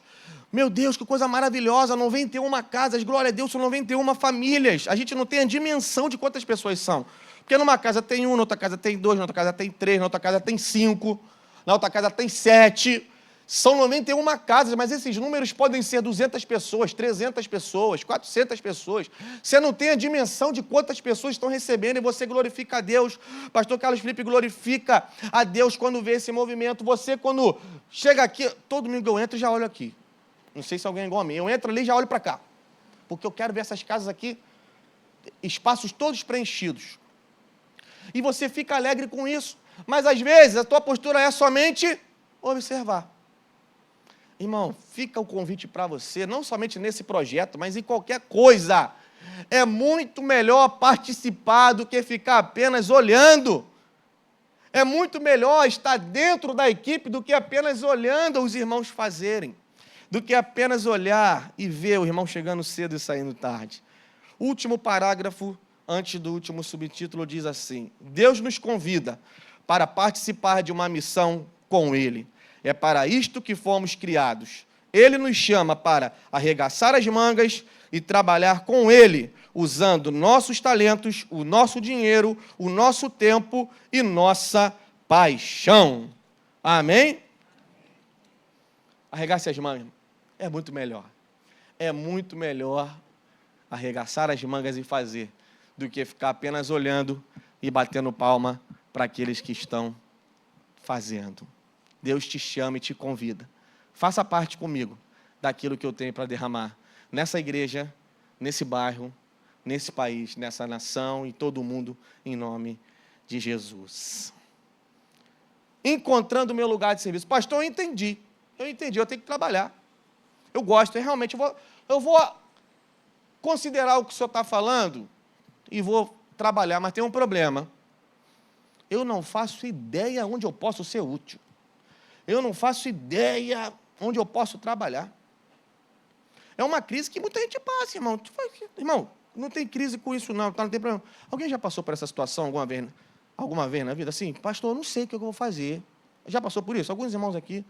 Meu Deus, que coisa maravilhosa, 91 casas, glória a Deus, são 91 famílias. A gente não tem a dimensão de quantas pessoas são. Porque numa casa tem 1, na outra casa tem 2, na outra casa tem 3, na outra casa tem 5, na outra casa tem 7. São 91 casas, mas esses números podem ser 200 pessoas, 300 pessoas, 400 pessoas. Você não tem a dimensão de quantas pessoas estão recebendo e você glorifica a Deus. Pastor Carlos Felipe glorifica a Deus quando vê esse movimento. Você, quando chega aqui, todo domingo eu entro e já olho aqui. Não sei se alguém é igual a mim. Eu entro ali e já olho para cá. Porque eu quero ver essas casas aqui, espaços todos preenchidos. E você fica alegre com isso. Mas, às vezes, a tua postura é somente observar. Irmão, fica o convite para você, não somente nesse projeto, mas em qualquer coisa. É muito melhor participar do que ficar apenas olhando. É muito melhor estar dentro da equipe do que apenas olhando os irmãos fazerem. Do que apenas olhar e ver o irmão chegando cedo e saindo tarde. O último parágrafo, antes do último subtítulo, diz assim: Deus nos convida para participar de uma missão com Ele. É para isto que fomos criados. Ele nos chama para arregaçar as mangas e trabalhar com Ele, usando nossos talentos, o nosso dinheiro, o nosso tempo e nossa paixão. Amém? Arregace as mangas. É muito melhor. É muito melhor arregaçar as mangas e fazer do que ficar apenas olhando e batendo palma para aqueles que estão fazendo. Deus te chama e te convida. Faça parte comigo daquilo que eu tenho para derramar nessa igreja, nesse bairro, nesse país, nessa nação e todo mundo, em nome de Jesus. Encontrando o meu lugar de serviço. Pastor, eu entendi, eu tenho que trabalhar. Eu gosto, eu vou considerar o que o senhor está falando e vou trabalhar, mas tem um problema. Eu não faço ideia onde eu posso ser útil. Eu não faço ideia onde eu posso trabalhar. É uma crise que muita gente passa, irmão. Irmão, não tem crise com isso, não, tá? Não tem problema. Alguém já passou por essa situação alguma vez na vida? Assim, pastor, eu não sei o que eu vou fazer. Já passou por isso? Alguns irmãos aqui.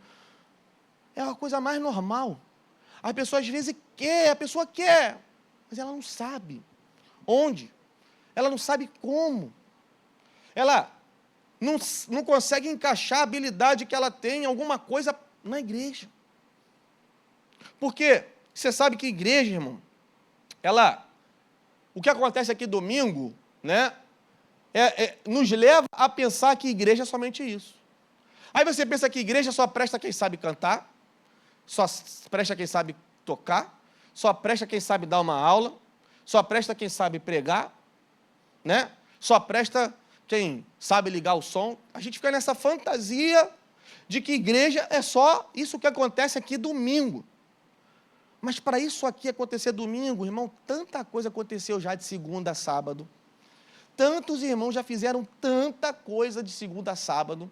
É a coisa mais normal. A pessoa às vezes quer, mas ela não sabe onde. Ela não sabe como. Ela não consegue encaixar a habilidade que ela tem em alguma coisa na igreja. Porque você sabe que igreja, irmão, o que acontece aqui domingo, né, nos leva a pensar que igreja é somente isso. Aí você pensa que igreja só presta quem sabe cantar, só presta quem sabe tocar, só presta quem sabe dar uma aula, só presta quem sabe pregar, né? Só presta quem sabe ligar o som. A gente fica nessa fantasia de que igreja é só isso que acontece aqui domingo. Mas para isso aqui acontecer domingo, irmão, tanta coisa aconteceu já de segunda a sábado. Tantos irmãos já fizeram tanta coisa de segunda a sábado.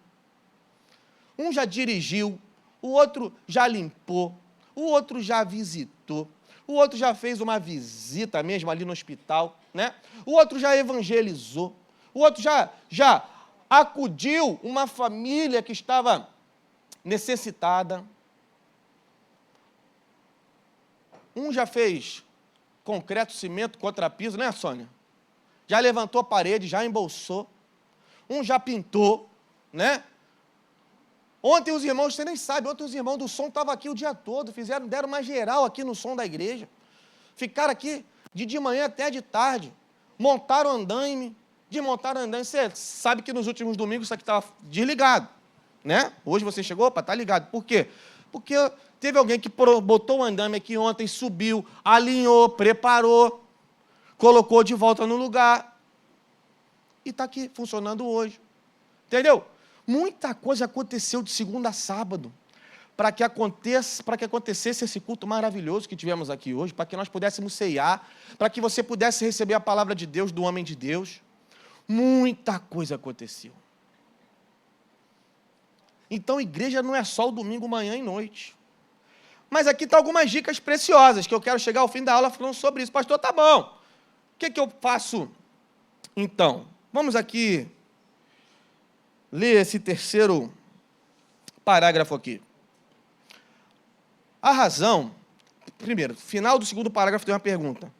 Um já dirigiu, o outro já limpou, o outro já visitou, o outro já fez uma visita mesmo ali no hospital, né? O outro já evangelizou, o outro já acudiu uma família que estava necessitada. Um já fez concreto, cimento, contrapiso, né, Sônia? Já levantou a parede, já embolsou. Um já pintou, né? Ontem os irmãos, você nem sabe, ontem os irmãos do som estavam aqui o dia todo, deram uma geral aqui no som da igreja. Ficaram aqui de manhã até de tarde. Montaram andaime, desmontaram andaime. Você sabe que nos últimos domingos isso aqui estava desligado, né? Hoje você chegou, opa, está ligado. Por quê? Porque teve alguém que botou o andame aqui ontem, subiu, alinhou, preparou, colocou de volta no lugar e está aqui funcionando hoje. Entendeu? Muita coisa aconteceu de segunda a sábado para que acontecesse esse culto maravilhoso que tivemos aqui hoje, para que nós pudéssemos ceiar, para que você pudesse receber a palavra de Deus, do homem de Deus. Muita coisa aconteceu. Então, igreja não é só o domingo, manhã e noite. Mas aqui estão algumas dicas preciosas, que eu quero chegar ao fim da aula falando sobre isso. Pastor, tá bom. O que eu faço, então? Vamos aqui ler esse terceiro parágrafo aqui. A razão, primeiro, final do segundo parágrafo tem uma pergunta.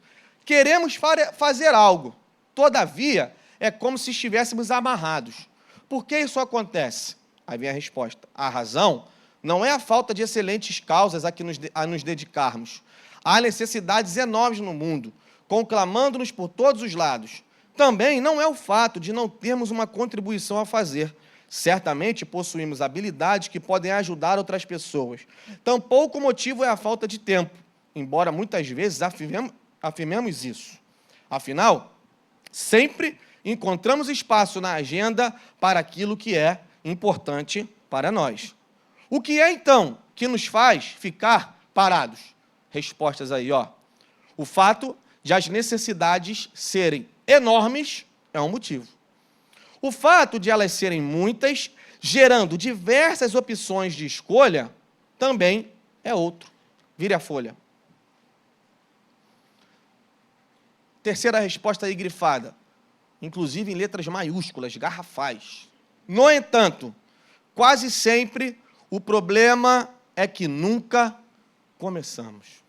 Queremos fazer algo, todavia, é como se estivéssemos amarrados. Por que isso acontece? Aí vem a resposta. A razão não é a falta de excelentes causas a nos dedicarmos. Há necessidades enormes no mundo, conclamando-nos por todos os lados. Também não é o fato de não termos uma contribuição a fazer. Certamente possuímos habilidades que podem ajudar outras pessoas. Tampouco o motivo é a falta de tempo, embora muitas vezes afirmemos isso. Afinal, sempre encontramos espaço na agenda para aquilo que é importante para nós. O que é, então, que nos faz ficar parados? Respostas aí, ó. O fato de as necessidades serem enormes é um motivo. O fato de elas serem muitas, gerando diversas opções de escolha, também é outro. Vire a folha. Terceira resposta aí grifada, inclusive em letras maiúsculas, garrafais. No entanto, quase sempre o problema é que nunca começamos.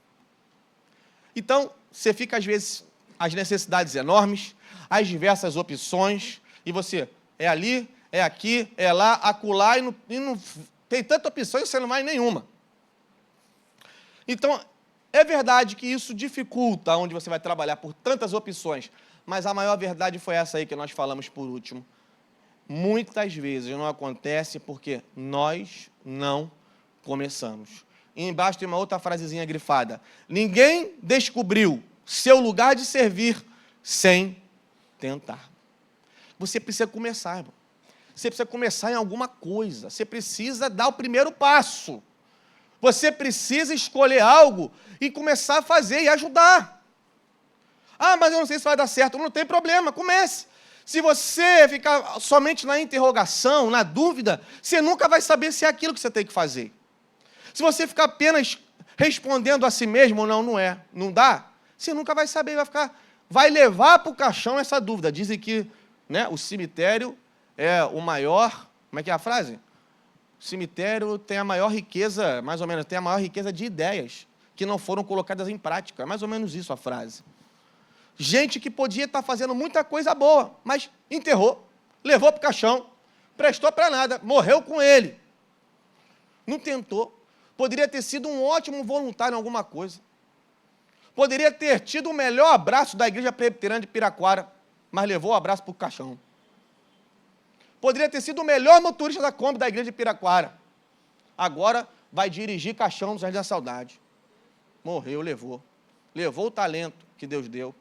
Então, você fica, às vezes, as necessidades enormes, as diversas opções, e você é ali, é aqui, é lá, acolá, e não tem tanta opção e você não vai em nenhuma. Então, é verdade que isso dificulta onde você vai trabalhar por tantas opções, mas a maior verdade foi essa aí que nós falamos por último. muitas vezes não acontece porque nós não começamos. E embaixo tem uma outra frasezinha grifada. Ninguém descobriu seu lugar de servir sem tentar. Você precisa começar, irmão. Você precisa começar em alguma coisa. Você precisa dar o primeiro passo. Você precisa escolher algo e começar a fazer e ajudar. Ah, mas eu não sei se vai dar certo. Não tem problema, comece. Se você ficar somente na interrogação, na dúvida, você nunca vai saber se é aquilo que você tem que fazer. Se você ficar apenas respondendo a si mesmo, não é, não dá, você nunca vai saber, vai levar para o caixão essa dúvida. Dizem que, né, o cemitério é o maior, como é que é a frase? O cemitério tem a maior riqueza, mais ou menos, tem a maior riqueza de ideias que não foram colocadas em prática. É mais ou menos isso a frase. Gente que podia estar fazendo muita coisa boa, mas enterrou, levou para o caixão, prestou para nada, morreu com ele. Não tentou. Poderia ter sido um ótimo voluntário em alguma coisa. Poderia ter tido o melhor abraço da Igreja Presbiteriana de Piraquara, mas levou o abraço para o caixão. Poderia ter sido o melhor motorista da Kombi da Igreja de Piraquara. Agora vai dirigir caixão no Jardim da Saudade. Morreu, levou. Levou o talento que Deus deu.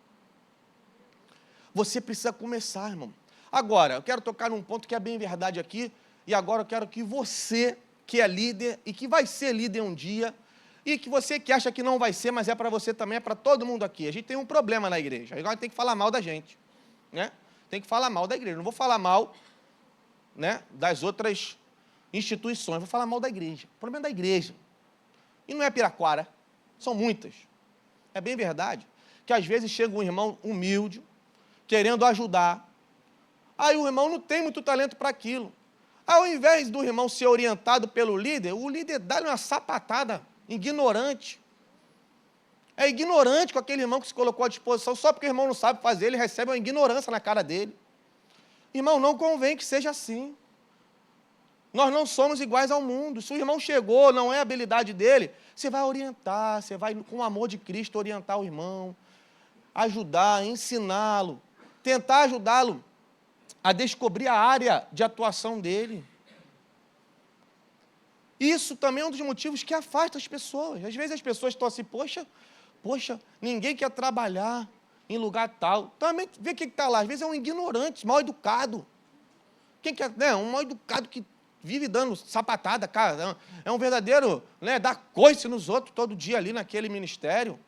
Você precisa começar, irmão. Agora, eu quero tocar num ponto que é bem verdade aqui, e agora eu quero que você, que é líder e que vai ser líder um dia, e que você que acha que não vai ser, mas é para você também, é para todo mundo aqui. A gente tem um problema na igreja. Agora tem que falar mal da gente, né? Tem que falar mal da igreja. Não vou falar mal, né, das outras instituições, vou falar mal da igreja. O problema é da igreja. E não é Piraquara, são muitas. É bem verdade que às vezes chega um irmão humilde, querendo ajudar. Aí o irmão não tem muito talento para aquilo. Ao invés do irmão ser orientado pelo líder, o líder dá-lhe uma sapatada, ignorante. É ignorante com aquele irmão que se colocou à disposição, só porque o irmão não sabe fazer, ele recebe uma ignorância na cara dele. Irmão, não convém que seja assim. Nós não somos iguais ao mundo. Se o irmão chegou, não é a habilidade dele, você vai orientar, você vai, com o amor de Cristo, orientar o irmão, ajudar, ensiná-lo, tentar ajudá-lo a descobrir a área de atuação dele. Isso também é um dos motivos que afasta as pessoas. Às vezes as pessoas estão assim, poxa, ninguém quer trabalhar em lugar tal. Também vê o que está lá. Às vezes é um ignorante, mal educado. Quem quer, né? Um mal educado que vive dando sapatada, cara. É um verdadeiro, né, dar coice nos outros todo dia ali naquele ministério.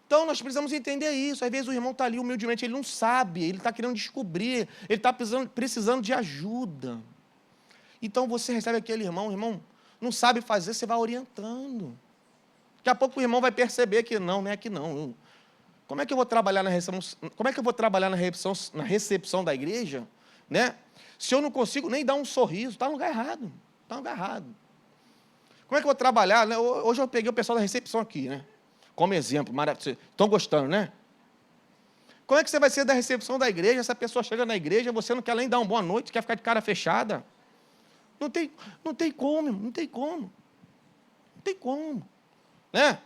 Então, nós precisamos entender isso. Às vezes o irmão está ali humildemente, ele não sabe, ele está querendo descobrir, ele está precisando de ajuda. Então, você recebe aquele irmão, o irmão não sabe fazer, você vai orientando. Daqui a pouco o irmão vai perceber que não é que não. Como é que eu vou trabalhar na recepção, como é que eu vou trabalhar na recepção da igreja, né? Se eu não consigo nem dar um sorriso, está no lugar errado. Está no lugar errado. Como é que eu vou trabalhar? Né? Hoje eu peguei o pessoal da recepção aqui, né? Como exemplo, maravilhoso. Estão gostando, né? Como é que você vai ser da recepção da igreja? Essa pessoa chega na igreja, você não quer nem dar uma boa noite, quer ficar de cara fechada. Não tem como, não tem como. Não tem como. Né?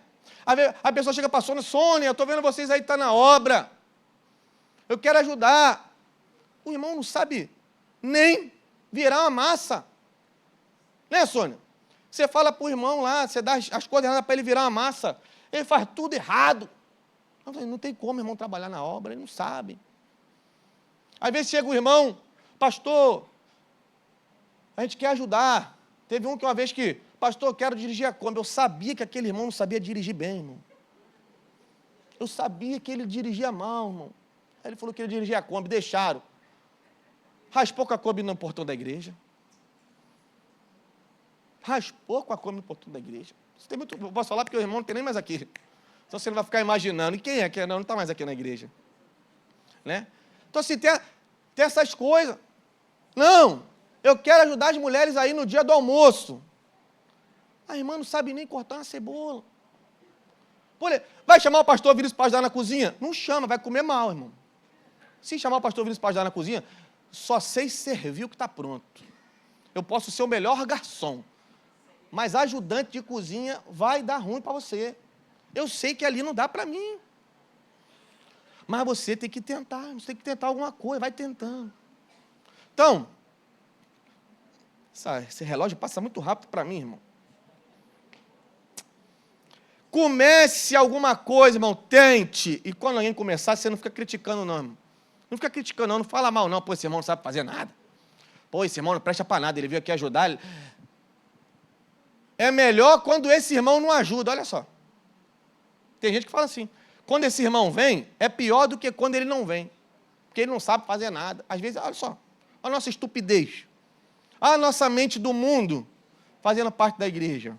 A pessoa chega para a Sônia, eu estou vendo vocês aí, está na obra. Eu quero ajudar. O irmão não sabe nem virar uma massa. Né, Sônia? Você fala para o irmão lá, você dá as coisas erradas para ele virar uma massa. Ele faz tudo errado. Não tem como o irmão trabalhar na obra, ele não sabe. Às vezes chega o irmão, pastor, a gente quer ajudar. Teve um que uma vez que, pastor, eu quero dirigir a Kombi. Eu sabia que aquele irmão não sabia dirigir bem, irmão. Eu sabia que ele dirigia mal, irmão. Aí ele falou que ele dirigia a Kombi, deixaram. Raspou com a Kombi no portão da igreja. Raspou com a Kombi no portão da igreja. Isso tem muito, eu posso falar porque o irmão não tem nem mais aqui. Então você não vai ficar imaginando. E quem é que não está mais aqui na igreja? Né? Então, assim, tem essas coisas. Não, eu quero ajudar as mulheres aí no dia do almoço. A irmã não sabe nem cortar uma cebola. Vai chamar o pastor Vinícius para ajudar na cozinha? Não chama, vai comer mal, irmão. Se chamar o pastor Vinícius para ajudar na cozinha, só sei servir o que está pronto. Eu posso ser o melhor garçom, mas ajudante de cozinha vai dar ruim para você. Eu sei que ali não dá para mim. Mas você tem que tentar alguma coisa, vai tentando. Então, esse relógio passa muito rápido para mim, irmão. Comece alguma coisa, irmão, tente. E quando alguém começar, você não fica criticando, não, irmão. Não fica criticando, não fala mal, não. Pô, esse irmão não sabe fazer nada. Pô, esse irmão não presta para nada, ele veio aqui ajudar. É melhor quando esse irmão não ajuda, olha só. Tem gente que fala assim, quando esse irmão vem, é pior do que quando ele não vem. Porque ele não sabe fazer nada. Às vezes, olha só, a nossa estupidez. A nossa mente do mundo fazendo parte da igreja.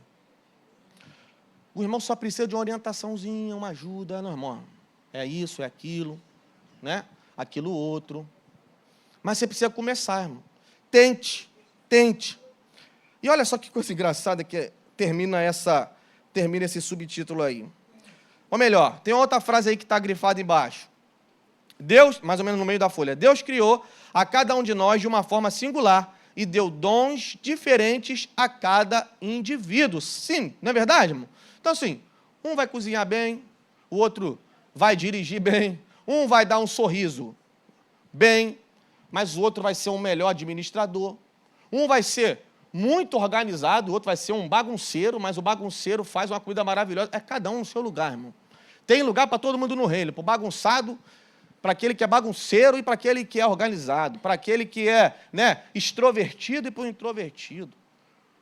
O irmão só precisa de uma orientaçãozinha, uma ajuda. Não, irmão, é isso, é aquilo, né? Aquilo outro. Mas você precisa começar, irmão. Tente. E olha só que coisa engraçada que termina esse subtítulo aí. Ou melhor, tem outra frase aí que está grifada embaixo. Deus, mais ou menos no meio da folha, Deus criou a cada um de nós de uma forma singular e deu dons diferentes a cada indivíduo. Sim, não é verdade, irmão? Então, assim, um vai cozinhar bem, o outro vai dirigir bem, um vai dar um sorriso bem, mas o outro vai ser um melhor administrador. Um vai ser muito organizado, o outro vai ser um bagunceiro, mas o bagunceiro faz uma comida maravilhosa. É cada um no seu lugar, irmão. Tem lugar para todo mundo no reino, para o bagunçado, para aquele que é bagunceiro e para aquele que é organizado, para aquele que é, né, extrovertido e para o introvertido,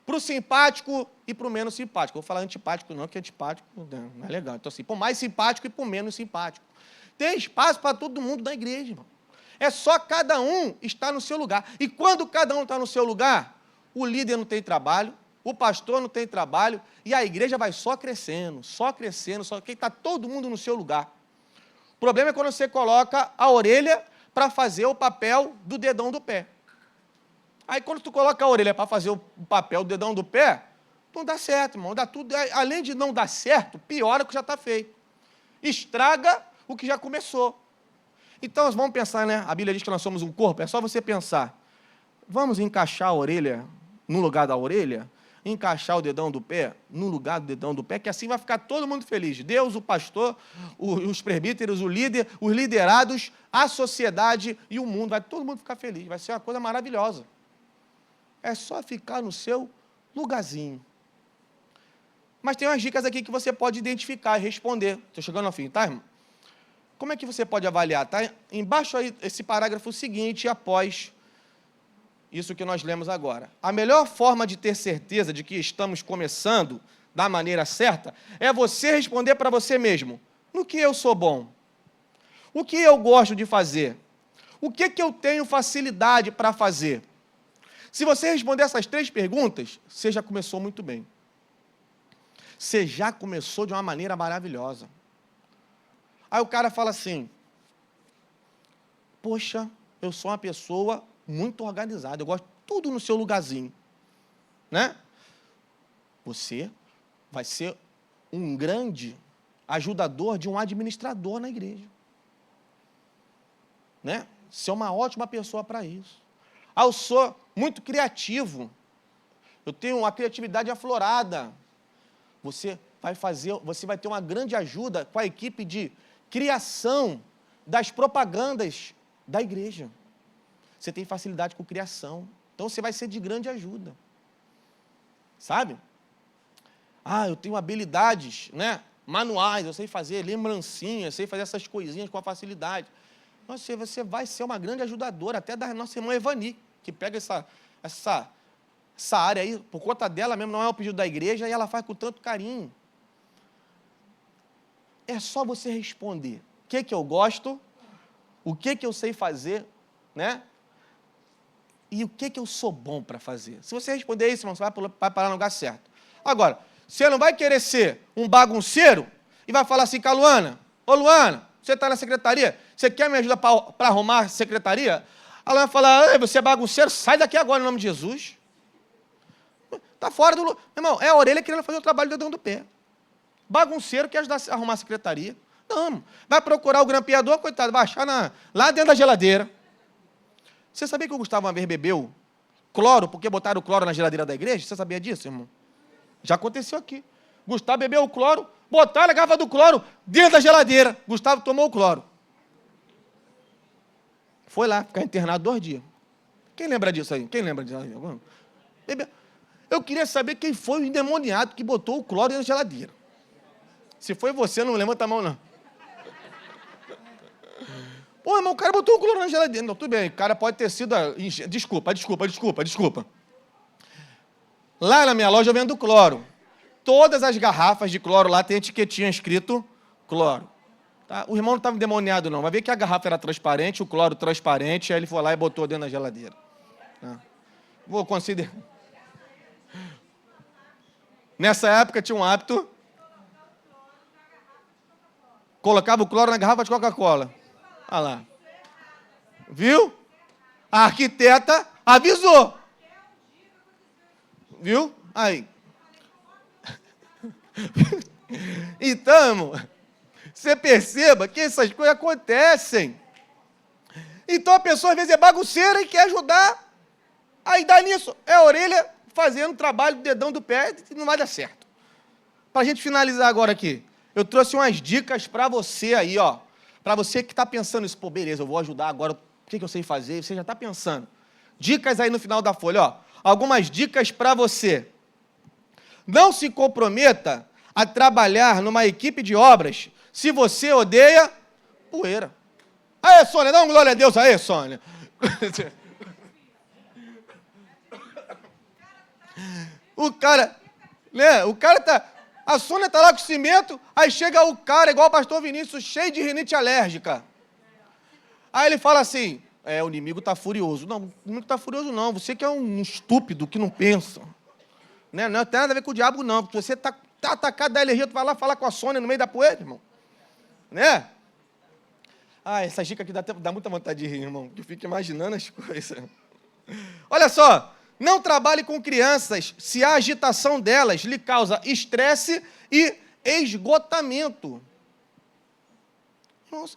para o simpático e para o menos simpático. Vou falar antipático não, porque antipático não é legal. Então, assim, para o mais simpático e para o menos simpático. Tem espaço para todo mundo na igreja, irmão. É só cada um estar no seu lugar. E quando cada um está no seu lugar, o líder não tem trabalho, o pastor não tem trabalho, e a igreja vai só crescendo, só que está todo mundo no seu lugar. O problema é quando você coloca a orelha para fazer o papel do dedão do pé. Aí quando tu coloca a orelha para fazer o papel do dedão do pé, não dá certo, irmão. Dá tudo, além de não dar certo, piora o que já está feito. Estraga o que já começou. Então, nós vamos pensar, né? A Bíblia diz que nós somos um corpo, é só você pensar. Vamos encaixar a orelha no lugar da orelha? Encaixar o dedão do pé no lugar do dedão do pé, que assim vai ficar todo mundo feliz. Deus, o pastor, os presbíteros, o líder, os liderados, a sociedade e o mundo. Vai todo mundo ficar feliz. Vai ser uma coisa maravilhosa. É só ficar no seu lugarzinho. Mas tem umas dicas aqui que você pode identificar e responder. Estou chegando ao fim, tá, irmão? Como é que você pode avaliar? Tá embaixo aí esse parágrafo seguinte, após isso que nós lemos agora. A melhor forma de ter certeza de que estamos começando da maneira certa é você responder para você mesmo. No que eu sou bom? O que eu gosto de fazer? O que eu tenho facilidade para fazer? Se você responder essas 3 perguntas, você já começou muito bem. Você já começou de uma maneira maravilhosa. Aí o cara fala assim, poxa, eu sou uma pessoa muito organizada, eu gosto de tudo no seu lugarzinho, né? Você vai ser um grande ajudador de um administrador na igreja, né? Ser uma ótima pessoa para isso. Ah, eu sou muito criativo, eu tenho uma criatividade aflorada. Você vai ter uma grande ajuda com a equipe de criação das propagandas da igreja. Você tem facilidade com criação. Então, você vai ser de grande ajuda. Sabe? Ah, eu tenho habilidades, né, manuais, eu sei fazer lembrancinhas, sei fazer essas coisinhas com facilidade. Nossa, você vai ser uma grande ajudadora, até da nossa irmã Evani, que pega essa área aí, por conta dela mesmo, não é o pedido da igreja, e ela faz com tanto carinho. É só você responder. O que eu gosto, o que eu sei fazer, né? E o que eu sou bom para fazer. Se você responder isso, irmão, você vai parar no lugar certo. Agora, você não vai querer ser um bagunceiro e vai falar assim, Luana, ô Luana, você está na secretaria, você quer me ajudar para arrumar a secretaria? A Luana vai falar, você é bagunceiro, sai daqui agora em nome de Jesus. Está fora do... Irmão, é a orelha querendo fazer o trabalho do dedão do pé. Bagunceiro quer ajudar a arrumar a secretaria. Não, vai procurar o grampeador, coitado, vai achar lá dentro da geladeira. Você sabia que o Gustavo uma vez bebeu cloro, porque botaram cloro na geladeira da igreja? Você sabia disso, irmão? Já aconteceu aqui. Gustavo bebeu o cloro, botaram a garrafa do cloro dentro da geladeira. Gustavo tomou o cloro. Foi lá, ficar internado 2 dias. Quem lembra disso aí? Quem lembra disso aí? Eu queria saber quem foi o endemoniado que botou o cloro na geladeira. Se foi você, não levanta a mão, não. Pô, irmão, o cara botou o cloro na geladeira. Não, tudo bem, o cara pode ter sido... Desculpa. Lá na minha loja eu vendo cloro. Todas as garrafas de cloro lá tem etiquetinha escrito cloro. Tá? O irmão não estava endemoniado, não. Vai ver que a garrafa era transparente, o cloro transparente, aí ele foi lá e botou dentro da geladeira. Tá? Vou considerar... Nessa época tinha um hábito... Colocava o cloro na garrafa de Coca-Cola. Olha lá. Viu? A arquiteta avisou. Viu? Aí. Então, irmão, você perceba que essas coisas acontecem. Então a pessoa às vezes é bagunceira e quer ajudar. Aí dá nisso. É a orelha fazendo o trabalho do dedão do pé e não vai dar certo. Para a gente finalizar agora aqui. Eu trouxe umas dicas para você aí, ó. Para você que está pensando isso, pô, beleza, eu vou ajudar agora, o que eu sei fazer? Você já está pensando. Dicas aí no final da folha, ó. Algumas dicas para você. Não se comprometa a trabalhar numa equipe de obras se você odeia poeira. Aê, Sônia, dá uma glória a Deus aí, Sônia. O cara, né? O cara tá... A Sônia está lá com cimento, aí chega o cara, igual o pastor Vinícius, cheio de rinite alérgica. Aí ele fala assim, o inimigo está furioso. Não, o inimigo está furioso não, você que é um estúpido, que não pensa. Né? Não tem nada a ver com o diabo não, porque você está atacado da alergia, tu vai lá falar com a Sônia no meio da poeira, irmão. Né? Essa dica aqui dá muita vontade de rir, irmão, que eu fico imaginando as coisas. Olha só. Não trabalhe com crianças se a agitação delas lhe causa estresse e esgotamento. Nossa,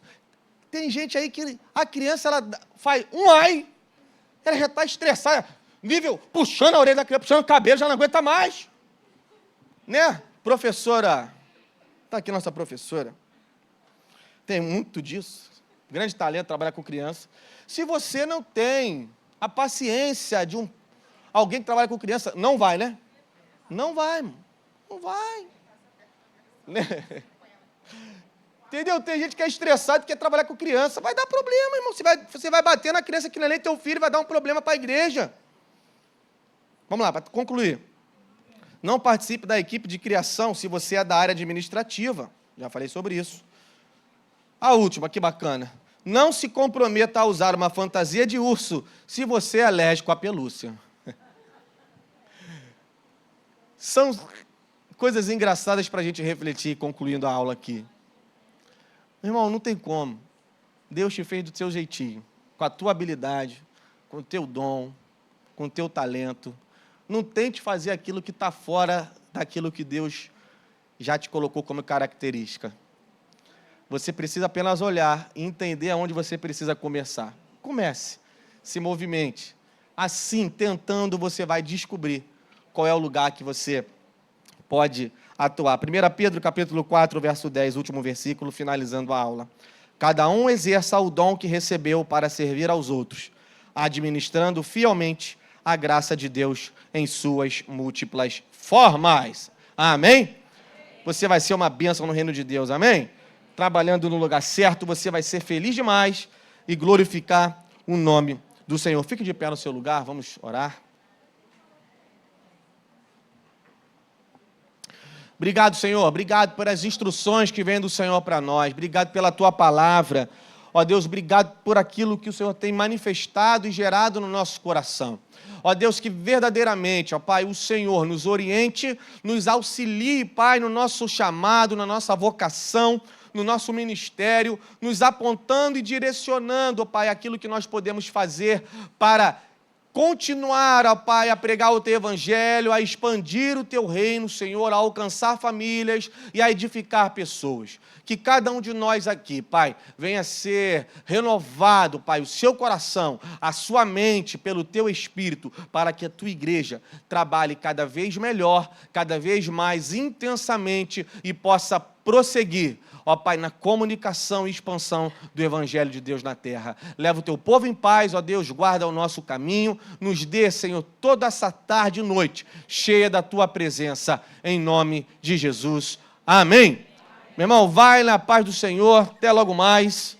tem gente aí que a criança ela faz um ai, ela já está estressada, nível puxando a orelha da criança, puxando o cabelo, já não aguenta mais. Né? Professora, está aqui nossa professora, tem muito disso, grande talento, trabalhar com criança. Se você não tem a paciência de alguém que trabalha com criança, não vai, né? Não vai, irmão. Não vai. Né? Entendeu? Tem gente que é estressado e quer trabalhar com criança. Vai dar problema, irmão. Você vai bater na criança que não é nem teu filho, vai dar um problema para a igreja. Vamos lá, para concluir. Não participe da equipe de criação se você é da área administrativa. Já falei sobre isso. A última, que bacana. Não se comprometa a usar uma fantasia de urso se você é alérgico à pelúcia. São coisas engraçadas para a gente refletir, concluindo a aula aqui. Irmão, não tem como. Deus te fez do seu jeitinho, com a tua habilidade, com o teu dom, com o teu talento. Não tente fazer aquilo que está fora daquilo que Deus já te colocou como característica. Você precisa apenas olhar e entender aonde você precisa começar. Comece, se movimente. Assim, tentando, você vai descobrir qual é o lugar que você pode atuar. 1 Pedro, capítulo 4, verso 10, último versículo, finalizando a aula. Cada um exerça o dom que recebeu para servir aos outros, administrando fielmente a graça de Deus em suas múltiplas formas. Amém? Você vai ser uma bênção no reino de Deus, amém? Trabalhando no lugar certo, você vai ser feliz demais e glorificar o nome do Senhor. Fique de pé no seu lugar, vamos orar. Obrigado, Senhor. Obrigado pelas instruções que vêm do Senhor para nós. Obrigado pela Tua palavra. Ó Deus, obrigado por aquilo que o Senhor tem manifestado e gerado no nosso coração. Ó Deus, que verdadeiramente, ó Pai, o Senhor nos oriente, nos auxilie, Pai, no nosso chamado, na nossa vocação, no nosso ministério, nos apontando e direcionando, ó Pai, aquilo que nós podemos fazer para continuar, ó Pai, a pregar o Teu Evangelho, a expandir o Teu reino, Senhor, a alcançar famílias e a edificar pessoas. Que cada um de nós aqui, Pai, venha ser renovado, Pai, o seu coração, a sua mente pelo Teu Espírito, para que a Tua igreja trabalhe cada vez melhor, cada vez mais intensamente e possa prosseguir, ó Pai, na comunicação e expansão do Evangelho de Deus na terra. Leva o teu povo em paz, ó Deus, guarda o nosso caminho, nos dê, Senhor, toda essa tarde e noite, cheia da tua presença, em nome de Jesus. Amém. Meu irmão, vai na paz do Senhor, até logo mais.